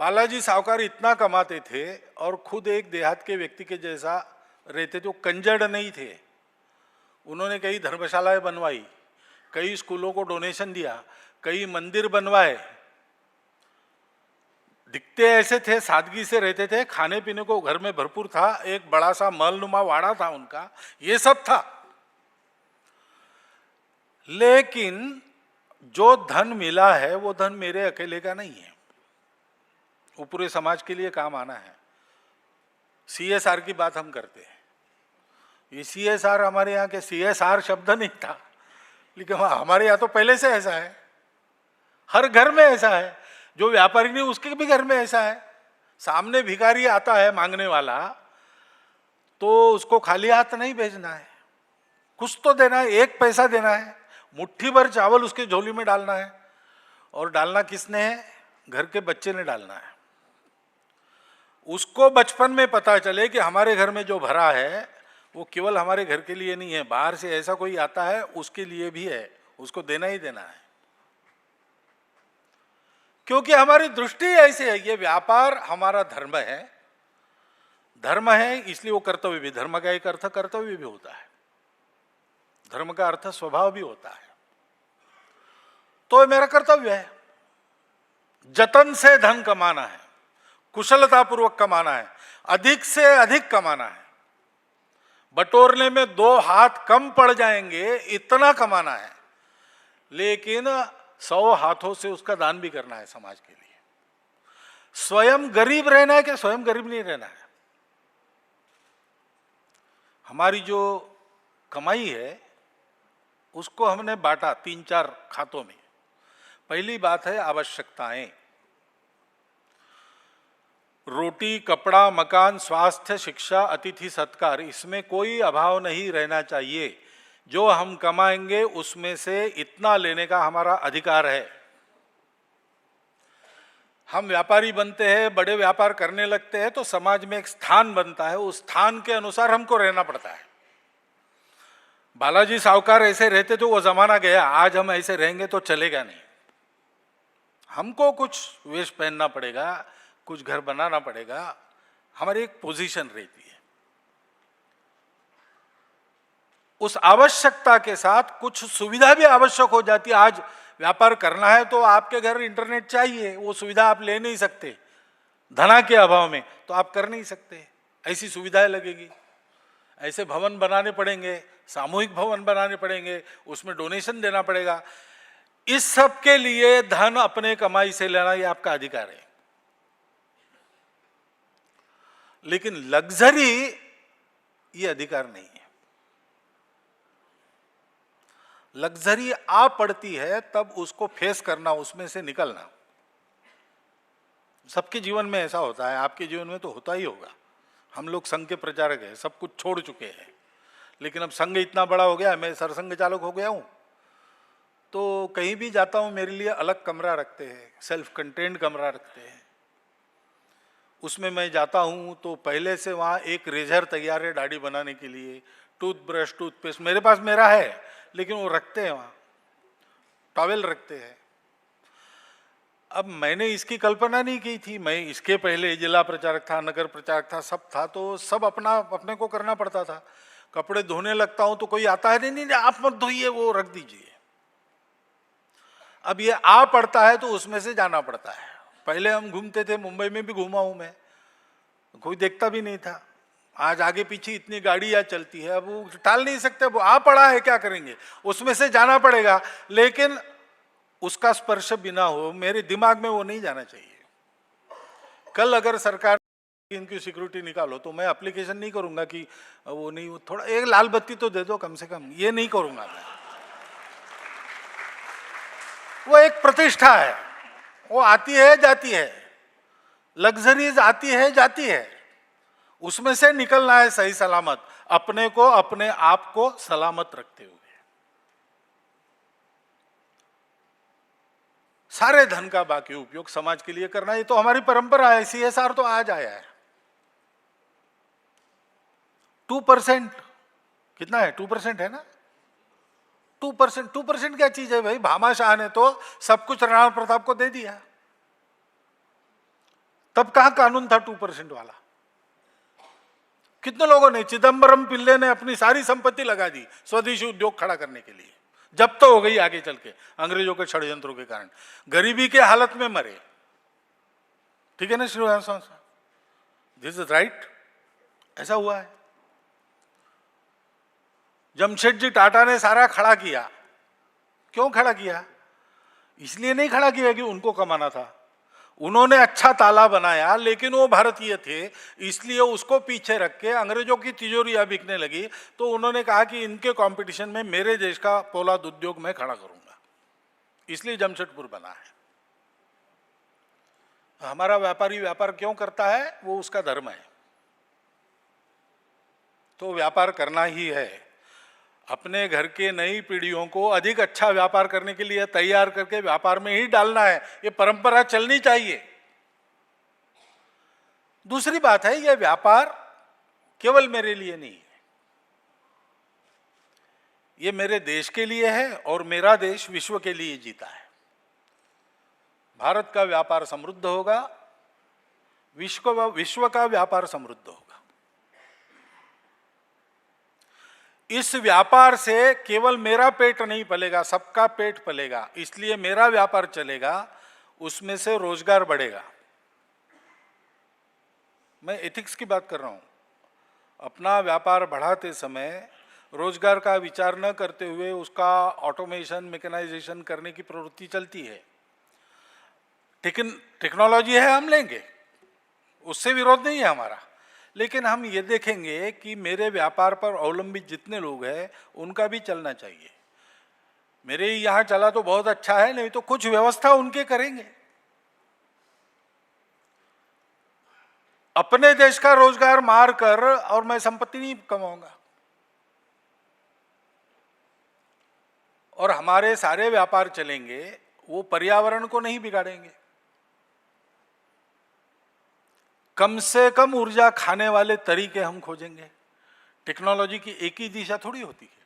बालाजी साहूकार इतना कमाते थे और खुद एक देहात के व्यक्ति के जैसा रहते थे, वो कंजड़ नहीं थे। उन्होंने कई धर्मशालाएं बनवाई, कई स्कूलों को डोनेशन दिया, कई मंदिर बनवाए, दिखते ऐसे थे, सादगी से रहते थे, खाने पीने को घर में भरपूर था, एक बड़ा सा महलनुमा वाड़ा था उनका, ये सब था। लेकिन जो धन मिला है वो धन मेरे अकेले का नहीं है, वो पूरे समाज के लिए काम आना है। CSR की बात हम करते हैं, ये CSR हमारे यहाँ के CSR शब्द नहीं था, लेकिन हमारे यहाँ तो पहले से ऐसा है, हर घर में ऐसा है, जो व्यापारी नहीं उसके भी घर में ऐसा है। सामने भिखारी आता है मांगने वाला, तो उसको खाली हाथ नहीं भेजना है, कुछ तो देना है, 1 पैसा देना है, मुट्ठी भर चावल उसके झोली में डालना है। और डालना किसने है, घर के बच्चे ने डालना है। उसको बचपन में पता चले कि हमारे घर में जो भरा है वो केवल हमारे घर के लिए नहीं है, बाहर से ऐसा कोई आता है उसके लिए भी है, उसको देना ही देना है। क्योंकि हमारी दृष्टि ऐसी है, ये व्यापार हमारा धर्म है, धर्म है इसलिए वो कर्तव्य भी, धर्म का एक अर्थ कर्तव्य भी होता है, धर्म का अर्थ स्वभाव भी होता है। तो मेरा कर्तव्य है, जतन से धन कमाना है, कुशलता पूर्वक कमाना है, अधिक से अधिक कमाना है, बटोरने में 2 हाथ कम पड़ जाएंगे इतना कमाना है, लेकिन 100 हाथों से उसका दान भी करना है समाज के लिए। स्वयं गरीब रहना है कि स्वयं गरीब नहीं रहना है। हमारी जो कमाई है उसको हमने बांटा 3-4 खातों में, पहली बात है आवश्यकताएं। रोटी, कपड़ा, मकान, स्वास्थ्य, शिक्षा, अतिथि सत्कार, इसमें कोई अभाव नहीं रहना चाहिए। जो हम कमाएंगे उसमें से इतना लेने का हमारा अधिकार है। हम व्यापारी बनते हैं, बड़े व्यापार करने लगते हैं तो समाज में एक स्थान बनता है, उस स्थान के अनुसार हमको रहना पड़ता है। बालाजी सावकार ऐसे रहते तो वो जमाना गया, आज हम ऐसे रहेंगे तो चलेगा नहीं। हमको कुछ वेश पहनना पड़ेगा, कुछ घर बनाना पड़ेगा, हमारी एक पोजीशन रहती है। उस आवश्यकता के साथ कुछ सुविधा भी आवश्यक हो जाती है। आज व्यापार करना है तो आपके घर इंटरनेट चाहिए, वो सुविधा आप ले नहीं सकते, धना के अभाव में तो आप कर नहीं सकते, ऐसी सुविधाएं लगेगी। ऐसे भवन बनाने पड़ेंगे, सामूहिक भवन बनाने पड़ेंगे, उसमें डोनेशन देना पड़ेगा। इस सब के लिए धन अपने कमाई से लेना ये आपका अधिकार है। लेकिन लग्जरी ये अधिकार नहीं है। लग्जरी आ पड़ती है तब उसको फेस करना, उसमें से निकलना। सबके जीवन में ऐसा होता है, आपके जीवन में तो होता ही होगा। हम लोग संघ के प्रचारक हैं, सब कुछ छोड़ चुके हैं, लेकिन अब संघ इतना बड़ा हो गया, मैं सरसंघ चालक हो गया हूं, तो कहीं भी जाता हूं मेरे लिए अलग कमरा रखते हैं, सेल्फ कंटेन्ड कमरा रखते हैं। उसमें मैं जाता हूं तो पहले से वहां एक रेजर तैयार है दाढ़ी बनाने के लिए, टूथब्रश, टूथपेस्ट मेरे पास मेरा है, लेकिन वो रखते हैं वहां, टॉवेल रखते हैं। अब मैंने इसकी कल्पना नहीं की थी, मैं इसके पहले जिला प्रचारक था, नगर प्रचारक था, सब था, तो सब अपने को करना पड़ता था। कपड़े धोने लगता हूं तो कोई आता है, नहीं आप मत धोइए, वो रख दीजिए। अब ये आ पड़ता है तो उसमें से जाना पड़ता है। पहले हम घूमते थे, मुंबई में भी घूमा हूं मैं, कोई देखता भी नहीं था। आज आगे पीछे इतनी गाड़ियां चलती है, अब वो टाल नहीं सकते, वो आ पड़ा है, क्या करेंगे, उसमें से जाना पड़ेगा। लेकिन उसका स्पर्श बिना हो, मेरे दिमाग में वो नहीं जाना चाहिए। कल अगर सरकार इनकी सिक्योरिटी निकालो तो मैं एप्लीकेशन नहीं करूंगा कि वो नहीं, वो थोड़ा एक लाल बत्ती तो दे दो कम से कम, ये नहीं करूंगा मैं। वो एक प्रतिष्ठा है, वो आती है जाती है, लग्जरीज आती है जाती है, उसमें से निकलना है सही सलामत, अपने को अपने आप को सलामत रखते हुए। सारे धन का बाकी उपयोग समाज के लिए करना, ये तो हमारी परंपरा है, सीएसआर तो आज आया है। 2% कितना है, 2% है ना, 2% क्या चीज है भाई। भामाशाह ने तो सब कुछ राणा प्रताप को दे दिया, तब कहां कानून था 2% वाला। कितने लोगों ने, चिदम्बरम पिल्ले ने अपनी सारी संपत्ति लगा दी स्वदेशी उद्योग खड़ा करने के लिए, जब तो हो गई आगे चल के अंग्रेजों के षड्यंत्रों के कारण, गरीबी के हालत में मरे। ठीक है ना श्रीवास साहब, दिस इज राइट, ऐसा हुआ है। जमशेदजी टाटा ने सारा खड़ा किया, क्यों खड़ा किया, इसलिए नहीं खड़ा किया कि उनको कमाना था, उन्होंने अच्छा ताला बनाया, लेकिन वो भारतीय थे, इसलिए उसको पीछे रख के अंग्रेजों की तिजोरियां बिकने लगी, तो उन्होंने कहा कि इनके कंपटीशन में मेरे देश का पोलाद उद्योग मैं खड़ा करूंगा, इसलिए जमशेदपुर बना है। हमारा व्यापारी व्यापार क्यों करता है, वो उसका धर्म है, तो व्यापार करना ही है। अपने घर के नई पीढ़ियों को अधिक अच्छा व्यापार करने के लिए तैयार करके व्यापार में ही डालना है, ये परंपरा चलनी चाहिए। दूसरी बात है, ये व्यापार केवल मेरे लिए नहीं है, ये मेरे देश के लिए है, और मेरा देश विश्व के लिए जीता है। भारत का व्यापार समृद्ध होगा, विश्व का व्यापार समृद्ध होगा। इस व्यापार से केवल मेरा पेट नहीं पलेगा, सबका पेट पलेगा, इसलिए मेरा व्यापार चलेगा, उसमें से रोजगार बढ़ेगा। मैं एथिक्स की बात कर रहा हूं। अपना व्यापार बढ़ाते समय रोजगार का विचार न करते हुए उसका ऑटोमेशन, मैकेनाइजेशन करने की प्रवृत्ति चलती है। टेक्नोलॉजी है, हम लेंगे, उससे विरोध नहीं है हमारा, लेकिन हम ये देखेंगे कि मेरे व्यापार पर अवलंबित जितने लोग हैं उनका भी चलना चाहिए। मेरे ही यहां चला तो बहुत अच्छा है, नहीं तो कुछ व्यवस्था उनके करेंगे। अपने देश का रोजगार मार कर और मैं संपत्ति नहीं कमाऊंगा, और हमारे सारे व्यापार चलेंगे, वो पर्यावरण को नहीं बिगाड़ेंगे। कम से कम ऊर्जा खाने वाले तरीके हम खोजेंगे। टेक्नोलॉजी की एक ही दिशा थोड़ी होती है,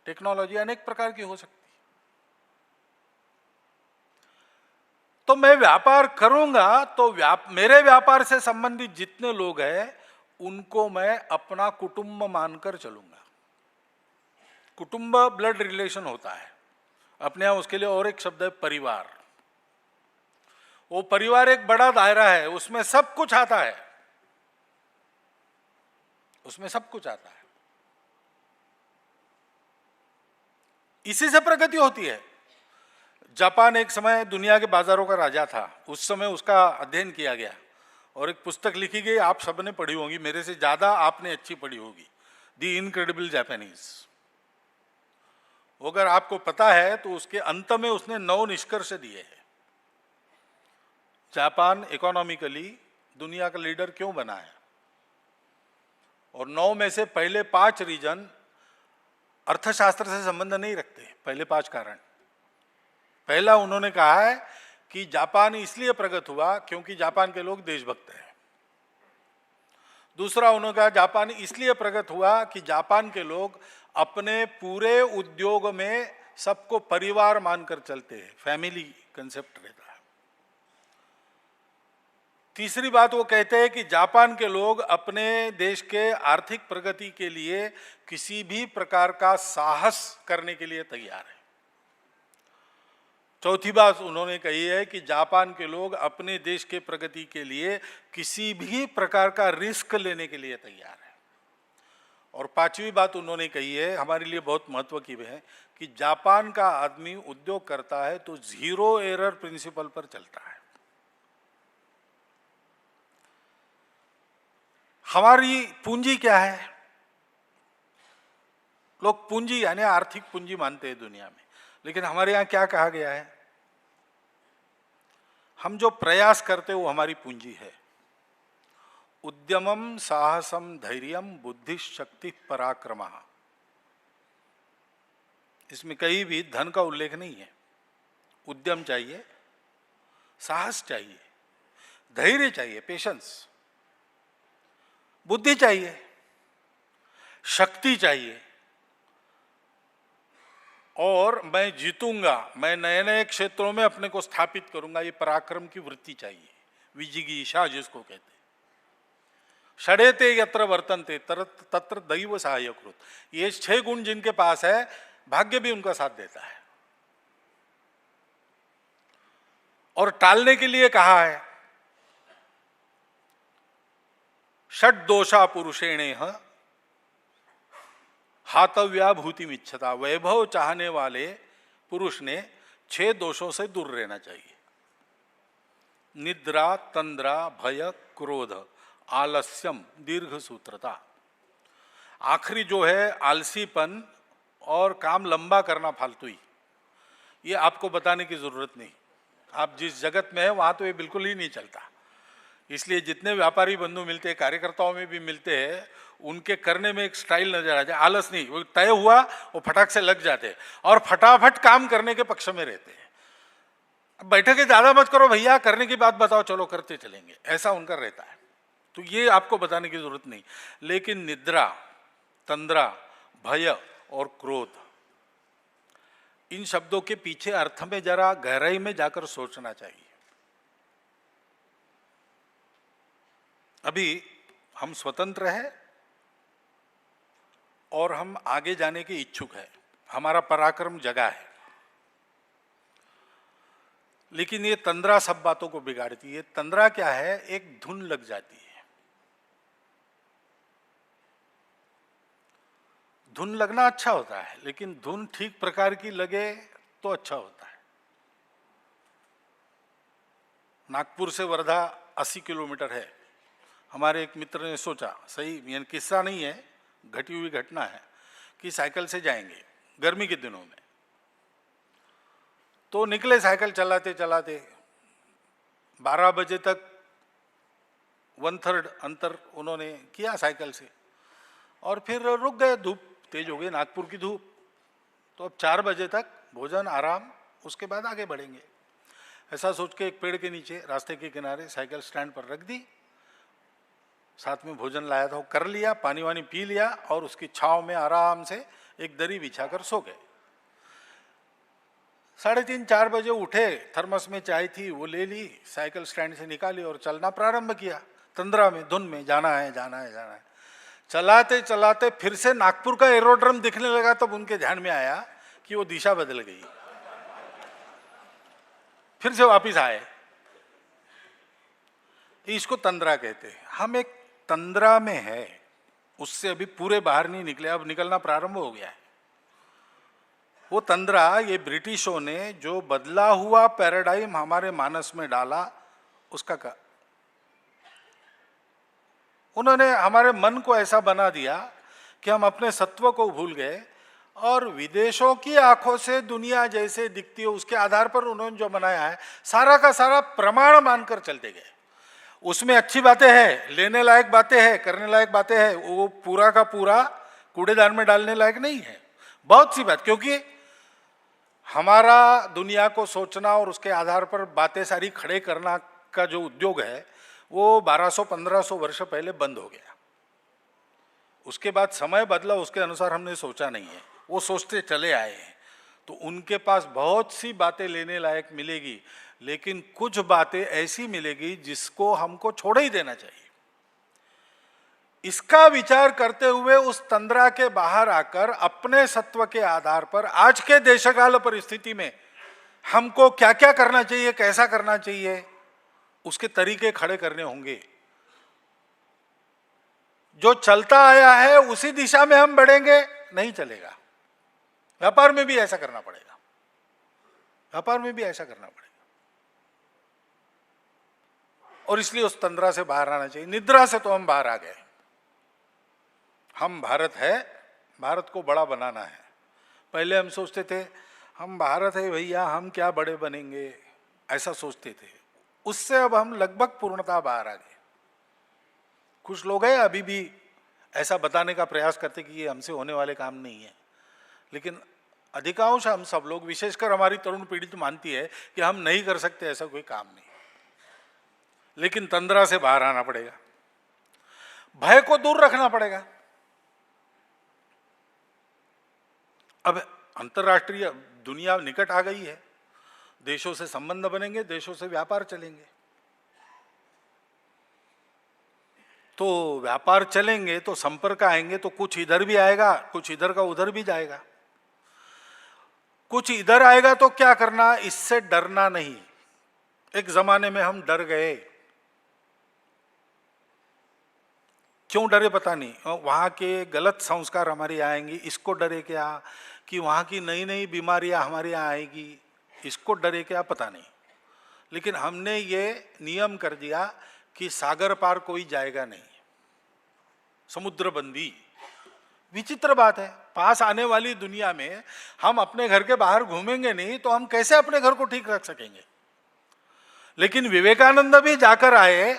टेक्नोलॉजी अनेक प्रकार की हो सकती है। तो मैं व्यापार करूंगा तो मेरे व्यापार से संबंधित जितने लोग हैं उनको मैं अपना कुटुंब मानकर चलूंगा। कुटुंब ब्लड रिलेशन होता है अपने यहां, उसके लिए और एक शब्द है परिवार। वो परिवार एक बड़ा दायरा है, उसमें सब कुछ आता है, उसमें सब कुछ आता है। इसी से प्रगति होती है। जापान एक समय दुनिया के बाजारों का राजा था, उस समय उसका अध्ययन किया गया और एक पुस्तक लिखी गई, आप सबने पढ़ी होगी, मेरे से ज्यादा आपने अच्छी पढ़ी होगी, द इनक्रेडिबल जापानीज। अगर आपको पता है तो उसके अंत में उसने 9 निष्कर्ष दिए हैं। जापान इकोनॉमिकली दुनिया का लीडर क्यों बना है, और 9 में से पहले 5 रीजन अर्थशास्त्र से संबंध नहीं रखते। पहले 5 कारण। पहला उन्होंने कहा है कि जापान इसलिए प्रगत हुआ क्योंकि जापान के लोग देशभक्त हैं। दूसरा उन्होंने कहा जापान इसलिए प्रगत हुआ कि जापान के लोग अपने पूरे उद्योग में सबको परिवार मानकर चलते हैं, फैमिली कंसेप्ट रहता है। तीसरी बात वो कहते हैं कि जापान के लोग अपने देश के आर्थिक प्रगति के लिए किसी भी प्रकार का साहस करने के लिए तैयार है। चौथी बात उन्होंने कही है कि जापान के लोग अपने देश के प्रगति के लिए किसी भी प्रकार का रिस्क लेने के लिए तैयार है। और 5वीं बात उन्होंने कही है, हमारे लिए बहुत महत्व की है, कि जापान का आदमी उद्योग करता है तो 0 एरर प्रिंसिपल पर चलता है। हमारी पूंजी क्या है? लोग पूंजी यानी आर्थिक पूंजी मानते हैं दुनिया में, लेकिन हमारे यहां क्या कहा गया है? हम जो प्रयास करते हैं वो हमारी पूंजी है। उद्यमम साहसम धैर्यम बुद्धि शक्ति पराक्रम। इसमें कहीं भी धन का उल्लेख नहीं है। उद्यम चाहिए, साहस चाहिए, धैर्य चाहिए, पेशेंस, बुद्धि चाहिए, शक्ति चाहिए, और मैं जीतूंगा, मैं नए नए क्षेत्रों में अपने को स्थापित करूंगा, ये पराक्रम की वृत्ति चाहिए, विजिगीषा जिसको कहते हैं। षडेते यत्र वर्तन्ते तत्र दैव सहायकृत। ये 6 गुण जिनके पास है, भाग्य भी उनका साथ देता है। और टालने के लिए कहा है, षड दोषा पुरुषेणेह हातव्या भूतिमिच्छता। वैभव चाहने वाले पुरुष ने 6 दोषों से दूर रहना चाहिए। निद्रा, तंद्रा, भय, क्रोध, आलस्यम, दीर्घ सूत्रता। आखिरी जो है आलसीपन और काम लंबा करना, फालतूई, ये आपको बताने की जरूरत नहीं। आप जिस जगत में है वहां तो ये बिल्कुल ही नहीं चलता। इसलिए जितने व्यापारी बंधु मिलते हैं, कार्यकर्ताओं में भी मिलते हैं, उनके करने में एक स्टाइल नजर आ जाए। आलस नहीं, वो तय हुआ वो फटाक से लग जाते हैं और फटाफट काम करने के पक्ष में रहते हैं। अब बैठके ज्यादा मत करो भैया, करने की बात बताओ, चलो करते चलेंगे, ऐसा उनका रहता है। तो ये आपको बताने की जरूरत नहीं। लेकिन निद्रा, तंद्रा, भय और क्रोध, इन शब्दों के पीछे अर्थ में जरा गहराई में जाकर सोचना चाहिए। अभी हम स्वतंत्र हैं और हम आगे जाने के इच्छुक हैं, हमारा पराक्रम जगा है। लेकिन ये तंद्रा सब बातों को बिगाड़ती है। तंद्रा क्या है? एक धुन लग जाती है। धुन लगना अच्छा होता है, लेकिन धुन ठीक प्रकार की लगे तो अच्छा होता है। नागपुर से वर्धा 80 किलोमीटर है। हमारे एक मित्र ने सोचा, सही यानी किस्सा नहीं है, घटी हुई घटना है, कि साइकिल से जाएंगे गर्मी के दिनों में। तो निकले साइकिल चलाते चलाते, 12 बजे तक 1/3 अंतर उन्होंने किया साइकिल से, और फिर रुक गए, धूप तेज हो गई, नागपुर की धूप। तो अब 4 बजे तक भोजन आराम, उसके बाद आगे बढ़ेंगे। ऐसा सोच के एक पेड़ के नीचे रास्ते के किनारे साइकिल स्टैंड पर रख दी, साथ में भोजन लाया था वो कर लिया, पानी वानी पी लिया, और उसकी छांव में आराम से एक दरी बिछाकर सो गए। 3:30-4 बजे उठे, थर्मस में चाय थी वो ले ली, साइकिल स्टैंड से निकाली और चलना प्रारंभ किया, तंद्रा में, धुन में, जाना है जाना है जाना है। चलाते चलाते फिर से नागपुर का एरोड्रम दिखने लगा, तब उनके ध्यान में आया कि वो दिशा बदल गई। फिर से वापिस आए। इसको तंद्रा कहते हैं। हम एक तंद्रा में है, उससे अभी पूरे बाहर नहीं निकले, अब निकलना प्रारंभ हो गया है। वो तंद्रा, ये ब्रिटिशों ने जो बदला हुआ पैराडाइम हमारे मानस में डाला, उसका का उन्होंने हमारे मन को ऐसा बना दिया कि हम अपने सत्व को भूल गए, और विदेशों की आंखों से दुनिया जैसे दिखती है उसके आधार पर उन्होंने जो बनाया है, सारा का सारा प्रमाण मानकर चलते गए। उसमें अच्छी बातें हैं, लेने लायक बातें हैं, करने लायक बातें हैं, वो पूरा का पूरा कूड़ेदान में डालने लायक नहीं है। बहुत सी बात, क्योंकि हमारा दुनिया को सोचना और उसके आधार पर बातें सारी खड़े करना का जो उद्योग है, वो 1200-1500 वर्ष पहले बंद हो गया। उसके बाद समय बदला, उसके अनुसार हमने सोचा नहीं है, वो सोचते चले आए हैं। तो उनके पास बहुत सी बातें लेने लायक मिलेगी, लेकिन कुछ बातें ऐसी मिलेगी जिसको हमको छोड़ ही देना चाहिए। इसका विचार करते हुए उस तंद्रा के बाहर आकर अपने सत्व के आधार पर आज के देशकाल परिस्थिति में हमको क्या क्या करना चाहिए, कैसा करना चाहिए, उसके तरीके खड़े करने होंगे। जो चलता आया है उसी दिशा में हम बढ़ेंगे, नहीं चलेगा। व्यापार में भी ऐसा करना पड़ेगा, व्यापार में भी ऐसा करना पड़ेगा। और इसलिए उस तंद्रा से बाहर आना चाहिए। निद्रा से तो हम बाहर आ गए। हम भारत है, भारत को बड़ा बनाना है। पहले हम सोचते थे हम भारत है भैया, हम क्या बड़े बनेंगे, ऐसा सोचते थे। उससे अब हम लगभग पूर्णता बाहर आ गए। कुछ लोग हैं अभी भी ऐसा बताने का प्रयास करते कि ये हमसे होने वाले काम नहीं है, लेकिन अधिकांश हम सब लोग, विशेषकर हमारी तरुण पीढ़ी तो मानती है कि हम नहीं कर सकते ऐसा कोई काम नहीं। लेकिन तंद्रा से बाहर आना पड़ेगा, भय को दूर रखना पड़ेगा। अब अंतर्राष्ट्रीय दुनिया निकट आ गई है, देशों से संबंध बनेंगे, देशों से व्यापार चलेंगे। तो व्यापार चलेंगे तो संपर्क आएंगे, तो कुछ इधर भी आएगा, कुछ इधर का उधर भी जाएगा। कुछ इधर आएगा तो क्या करना, इससे डरना नहीं। एक जमाने में हम डर गए, क्यों डरे पता नहीं, वहां के गलत संस्कार हमारे यहाँ आएंगी, इसको डरे क्या, कि वहां की नई नई बीमारियां हमारे यहाँ आएगी, इसको डरे क्या पता नहीं। लेकिन हमने ये नियम कर दिया कि सागर पार कोई जाएगा नहीं, समुद्र बंदी। विचित्र बात है, पास आने वाली दुनिया में हम अपने घर के बाहर घूमेंगे नहीं तो हम कैसे अपने घर को ठीक रख सकेंगे। लेकिन विवेकानंद भी जाकर आए,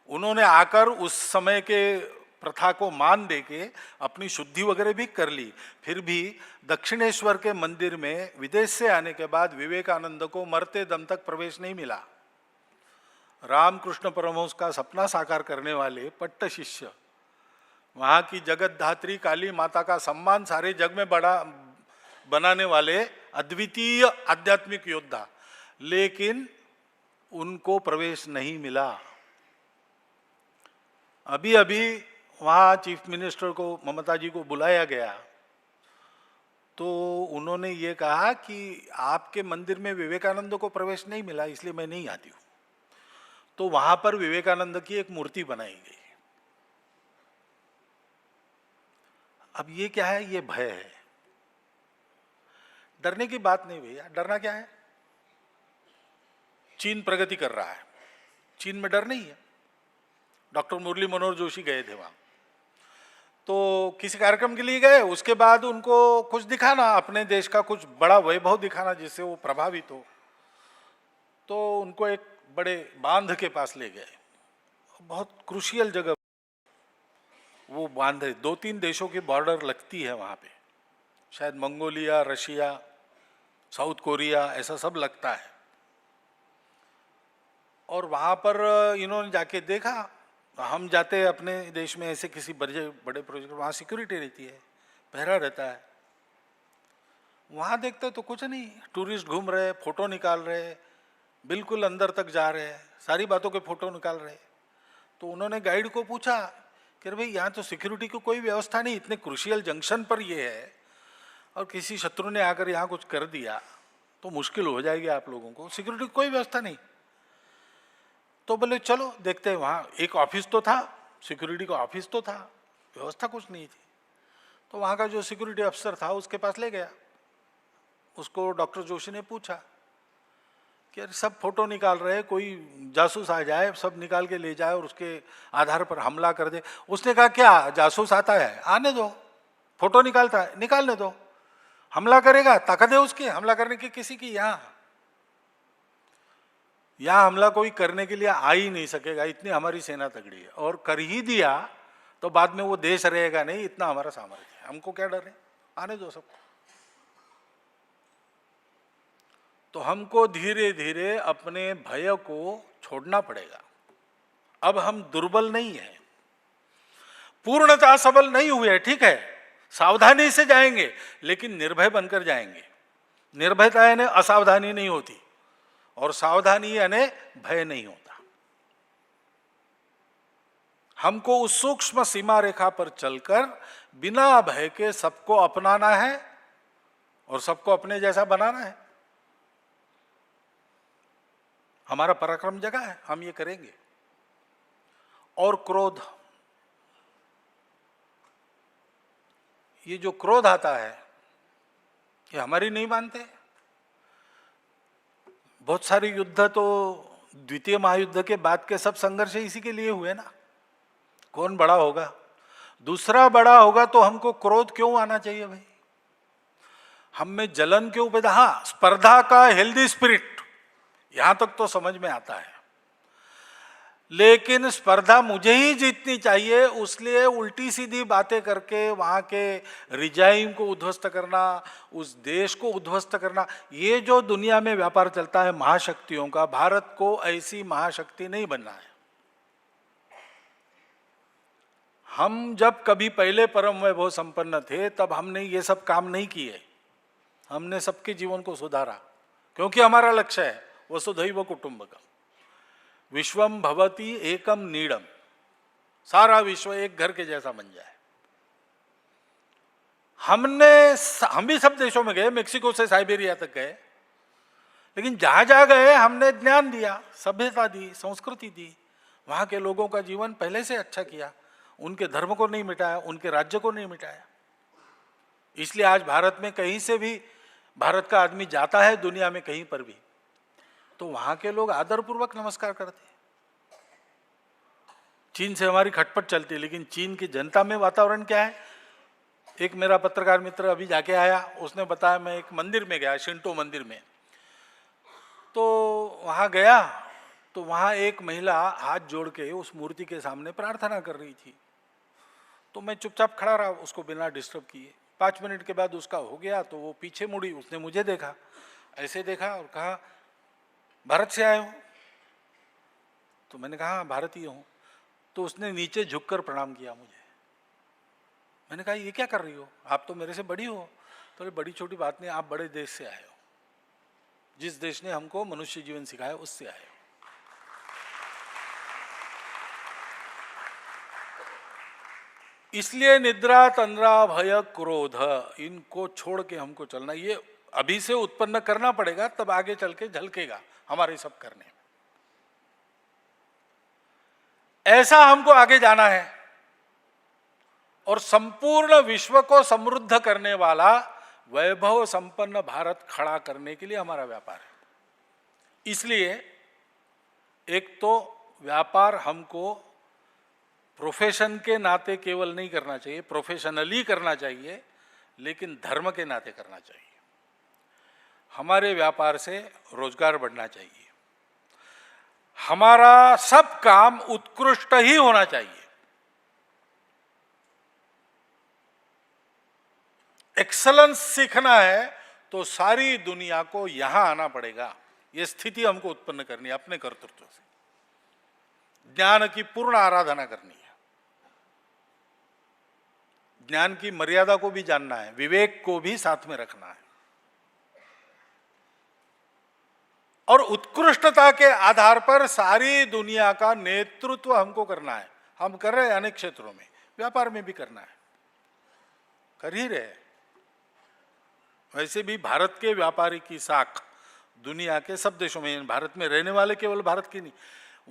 उन्होंने आकर उस समय के प्रथा को मान देके अपनी शुद्धि वगैरह भी कर ली। फिर भी दक्षिणेश्वर के मंदिर में विदेश से आने के बाद विवेकानंद को मरते दम तक प्रवेश नहीं मिला। रामकृष्ण परमहंस का सपना साकार करने वाले पट्ट शिष्य, वहां की जगत धात्री काली माता का सम्मान सारे जग में बड़ा बनाने वाले अद्वितीय आध्यात्मिक योद्धा, लेकिन उनको प्रवेश नहीं मिला। अभी अभी वहाँ चीफ मिनिस्टर को, ममता जी को बुलाया गया, तो उन्होंने ये कहा कि आपके मंदिर में विवेकानंद को प्रवेश नहीं मिला, इसलिए मैं नहीं आती हूँ। तो वहां पर विवेकानंद की एक मूर्ति बनाई गई। अब ये क्या है, ये भय है। डरने की बात नहीं भैया, डरना क्या है। चीन प्रगति कर रहा है, चीन में डर नहीं है। डॉक्टर मुरली मनोहर जोशी गए थे वहां, तो किसी कार्यक्रम के लिए गए, उसके बाद उनको कुछ दिखाना, अपने देश का कुछ बड़ा वैभव दिखाना जिससे वो प्रभावित हो। तो उनको एक बड़े बांध के पास ले गए, बहुत क्रूशियल जगह वो बांध है, 2-3 देशों की बॉर्डर लगती है वहाँ पे, शायद मंगोलिया, रशिया, साउथ कोरिया, ऐसा सब लगता है। और वहाँ पर इन्होंने जाके देखा, हम जाते हैं अपने देश में ऐसे किसी बड़े प्रोजेक्ट, वहाँ सिक्योरिटी रहती है, पहरा रहता है। वहाँ देखते तो कुछ नहीं, टूरिस्ट घूम रहे, फोटो निकाल रहे, बिल्कुल अंदर तक जा रहे हैं, सारी बातों के फोटो निकाल रहे। तो उन्होंने गाइड को पूछा कि अरे भाई यहाँ तो सिक्योरिटी की कोई व्यवस्था नहीं, इतने क्रूशियल जंक्शन पर ये है, और किसी शत्रु ने आकर यहाँ कुछ कर दिया तो मुश्किल हो जाएगी आप लोगों को, सिक्योरिटी की कोई व्यवस्था नहीं। तो बोले चलो देखते हैं, वहाँ एक ऑफिस तो था, सिक्योरिटी का ऑफिस तो था, व्यवस्था कुछ नहीं थी। तो वहाँ का जो सिक्योरिटी अफसर था उसके पास ले गया, उसको डॉक्टर जोशी ने पूछा कि अरे सब फोटो निकाल रहे हैं, कोई जासूस आ जाए सब निकाल के ले जाए और उसके आधार पर हमला कर दे। उसने कहा क्या जासूस आता है, आने दो, फोटो निकालता है निकालने दो, हमला करेगा, ताकत है उसकी हमला करने की किसी की? यहाँ हमला कोई करने के लिए आ ही नहीं सकेगा, इतनी हमारी सेना तगड़ी है, और कर ही दिया तो बाद में वो देश रहेगा नहीं, इतना हमारा सामर्थ्य है, हमको क्या डर है, आने दो सबको। तो हमको धीरे धीरे अपने भय को छोड़ना पड़ेगा। अब हम दुर्बल नहीं है, पूर्णतः सबल नहीं हुए, ठीक है, सावधानी से जाएंगे लेकिन निर्भय बनकर जाएंगे। निर्भयता यानी असावधानी नहीं होती, और सावधानी यानी भय नहीं होता। हमको उस सूक्ष्म सीमा रेखा पर चलकर बिना भय के सबको अपनाना है और सबको अपने जैसा बनाना है। हमारा पराक्रम जगह है, हम ये करेंगे। और क्रोध, ये जो क्रोध आता है ये हमारी नहीं मानते। बहुत सारे युद्ध तो द्वितीय महायुद्ध के बाद के सब संघर्ष इसी के लिए हुए ना। कौन बड़ा होगा, दूसरा बड़ा होगा तो हमको क्रोध क्यों आना चाहिए भाई? हम में जलन क्यों पैदा? हाँ, स्पर्धा का हेल्दी स्पिरिट यहां तक तो समझ में आता है, लेकिन स्पर्धा मुझे ही जीतनी चाहिए, उसलिए उल्टी सीधी बातें करके वहां के रिजाइम को उद्ध्वस्त करना, उस देश को उद्ध्वस्त करना, ये जो दुनिया में व्यापार चलता है महाशक्तियों का, भारत को ऐसी महाशक्ति नहीं बनना है। हम जब कभी पहले परम वैभव संपन्न थे तब हमने ये सब काम नहीं किए, हमने सबके जीवन को सुधारा, क्योंकि हमारा लक्ष्य है वसुधैव कुटुंबकम, विश्वम भवति एकम नीडम, सारा विश्व एक घर के जैसा बन जाए। हम भी सब देशों में गए, मेक्सिको से साइबेरिया तक गए, लेकिन जहां जहां गए हमने ज्ञान दिया, सभ्यता दी, संस्कृति दी, वहां के लोगों का जीवन पहले से अच्छा किया, उनके धर्म को नहीं मिटाया, उनके राज्य को नहीं मिटाया। इसलिए आज भारत में कहीं से भी भारत का आदमी जाता है दुनिया में कहीं पर भी, तो वहां के लोग आदरपूर्वक नमस्कार करते हैं। चीन से हमारी खटपट चलती है, लेकिन चीन की जनता में वातावरण क्या है? एक मेरा पत्रकार मित्र अभी जाके आया, उसने बताया, मैं एक मंदिर में गया, शिंटो मंदिर में, तो वहां गया तो वहां एक महिला हाथ जोड़ के उस मूर्ति के सामने प्रार्थना कर रही थी। तो मैं चुपचाप खड़ा रहा उसको बिना डिस्टर्ब किए। 5 मिनट के बाद उसका हो गया तो वो पीछे मुड़ी, उसने मुझे देखा, ऐसे देखा और कहा भारत से आए हो? तो मैंने कहा हाँ भारतीय हूँ। तो उसने नीचे झुककर प्रणाम किया मुझे। मैंने कहा ये क्या कर रही हो, आप तो मेरे से बड़ी हो। तो बड़ी छोटी बात नहीं, आप बड़े देश से आए हो, जिस देश ने हमको मनुष्य जीवन सिखाया उससे आए हो। इसलिए निद्रा, तंद्रा, भय, क्रोध, इनको छोड़ के हमको चलना, ये अभी से उत्पन्न करना पड़ेगा, तब आगे चल के झलकेगा हमारे सब करने। ऐसा हमको आगे जाना है और संपूर्ण विश्व को समृद्ध करने वाला वैभव संपन्न भारत खड़ा करने के लिए हमारा व्यापार है। इसलिए एक तो व्यापार हमको प्रोफेशन के नाते केवल नहीं करना चाहिए, प्रोफेशनली करना चाहिए, लेकिन धर्म के नाते करना चाहिए। हमारे व्यापार से रोजगार बढ़ना चाहिए, हमारा सब काम उत्कृष्ट ही होना चाहिए। एक्सलेंस सीखना है तो सारी दुनिया को यहां आना पड़ेगा। यह स्थिति हमको उत्पन्न करनी है अपने कर्तृत्व से। ज्ञान की पूर्ण आराधना करनी है, ज्ञान की मर्यादा को भी जानना है, विवेक को भी साथ में रखना है, और उत्कृष्टता के आधार पर सारी दुनिया का नेतृत्व हमको करना है। हम कर रहे हैं अनेक क्षेत्रों में, व्यापार में भी करना है, कर ही रहे। वैसे भी भारत के व्यापारी की साख दुनिया के सब देशों में, भारत में रहने वाले केवल भारत की नहीं,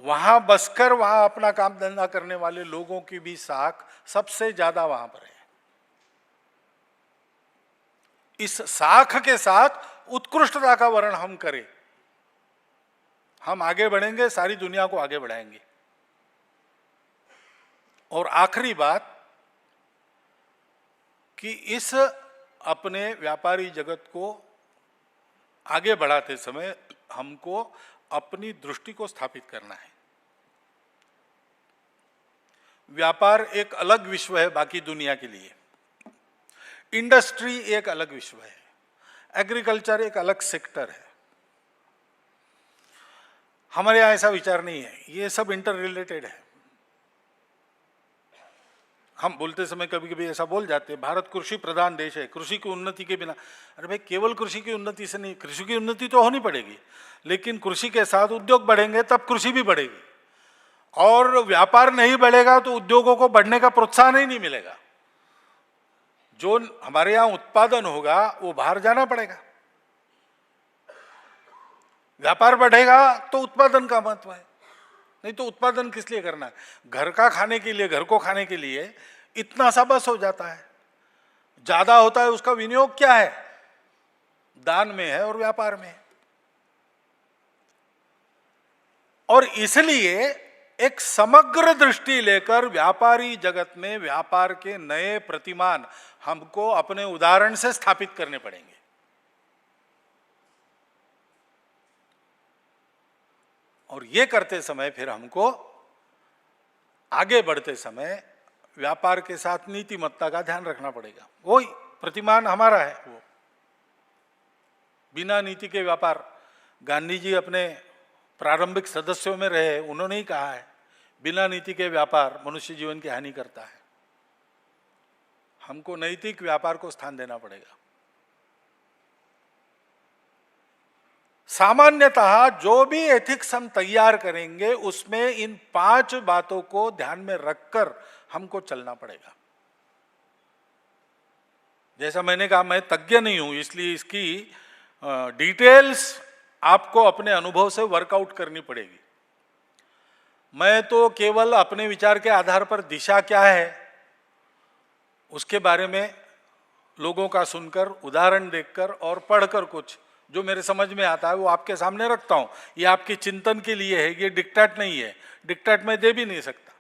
वहां बसकर वहां अपना काम धंधा करने वाले लोगों की भी साख सबसे ज्यादा वहां पर है। इस साख के साथ उत्कृष्टता का वर्ण हम करें, हम आगे बढ़ेंगे, सारी दुनिया को आगे बढ़ाएंगे। और आखिरी बात कि इस अपने व्यापारी जगत को आगे बढ़ाते समय हमको अपनी दृष्टि को स्थापित करना है। व्यापार एक अलग विश्व है बाकी दुनिया के लिए, इंडस्ट्री एक अलग विश्व है, एग्रीकल्चर एक अलग सेक्टर है। हमारे यहां ऐसा विचार नहीं है, ये सब इंटर रिलेटेड है। हम बोलते समय कभी कभी ऐसा बोल जाते हैं, भारत कृषि प्रधान देश है, कृषि की उन्नति के बिना। अरे भाई, केवल कृषि की उन्नति से नहीं, कृषि की उन्नति तो होनी पड़ेगी, लेकिन कृषि के साथ उद्योग बढ़ेंगे तब कृषि भी बढ़ेगी। और व्यापार नहीं बढ़ेगा तो उद्योगों को बढ़ने का प्रोत्साहन ही नहीं मिलेगा। जो हमारे यहां उत्पादन होगा वो बाहर जाना पड़ेगा। व्यापार बढ़ेगा तो उत्पादन का महत्व है, नहीं तो उत्पादन किस लिए करना है? घर का खाने के लिए, घर को खाने के लिए इतना सा बस हो जाता है। ज्यादा होता है उसका विनियोग क्या है? दान में है और व्यापार में है। और इसलिए एक समग्र दृष्टि लेकर व्यापारी जगत में व्यापार के नए प्रतिमान हमको अपने उदाहरण से स्थापित करने पड़ेंगे। और ये करते समय फिर हमको आगे बढ़ते समय व्यापार के साथ नीतिमत्ता का ध्यान रखना पड़ेगा। वही प्रतिमान हमारा है, वो बिना नीति के व्यापार। गांधी जी अपने प्रारंभिक सदस्यों में रहे, उन्होंने ही कहा है बिना नीति के व्यापार मनुष्य जीवन की हानि करता है। हमको नैतिक व्यापार को स्थान देना पड़ेगा। सामान्यतः जो भी एथिक्स हम तैयार करेंगे उसमें इन 5 बातों को ध्यान में रखकर हमको चलना पड़ेगा। जैसा मैंने कहा, मैं तज्ञ नहीं हूं, इसलिए इसकी डिटेल्स आपको अपने अनुभव से वर्कआउट करनी पड़ेगी। मैं तो केवल अपने विचार के आधार पर दिशा क्या है उसके बारे में लोगों का सुनकर, उदाहरण देखकर और पढ़कर कुछ जो मेरे समझ में आता है वो आपके सामने रखता हूं। ये आपके चिंतन के लिए है, ये डिक्टेट नहीं है। डिक्टेट मैं दे भी नहीं सकता।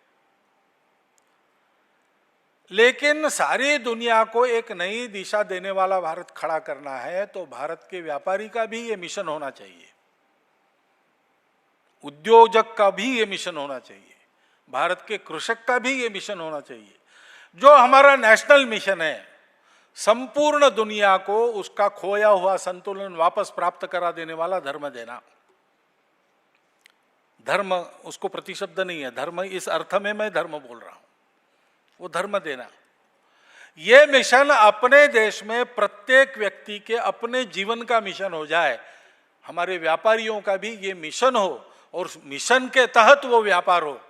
लेकिन सारी दुनिया को एक नई दिशा देने वाला भारत खड़ा करना है तो भारत के व्यापारी का भी ये मिशन होना चाहिए, उद्योजक का भी ये मिशन होना चाहिए, भारत के कृषक का भी ये मिशन होना चाहिए। जो हमारा नेशनल मिशन है, संपूर्ण दुनिया को उसका खोया हुआ संतुलन वापस प्राप्त करा देने वाला धर्म देना। धर्म उसको प्रतिशब्द नहीं है, धर्म इस अर्थ में मैं धर्म बोल रहा हूं, वो धर्म देना। ये मिशन अपने देश में प्रत्येक व्यक्ति के अपने जीवन का मिशन हो जाए, हमारे व्यापारियों का भी ये मिशन हो और मिशन के तहत वो व्यापार हो,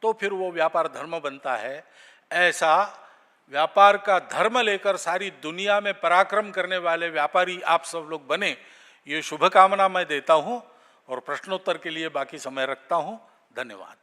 तो फिर वो व्यापार धर्म बनता है। ऐसा व्यापार का धर्म लेकर सारी दुनिया में पराक्रम करने वाले व्यापारी आप सब लोग बने, ये शुभकामना मैं देता हूं और प्रश्नोत्तर के लिए बाकी समय रखता हूं। धन्यवाद।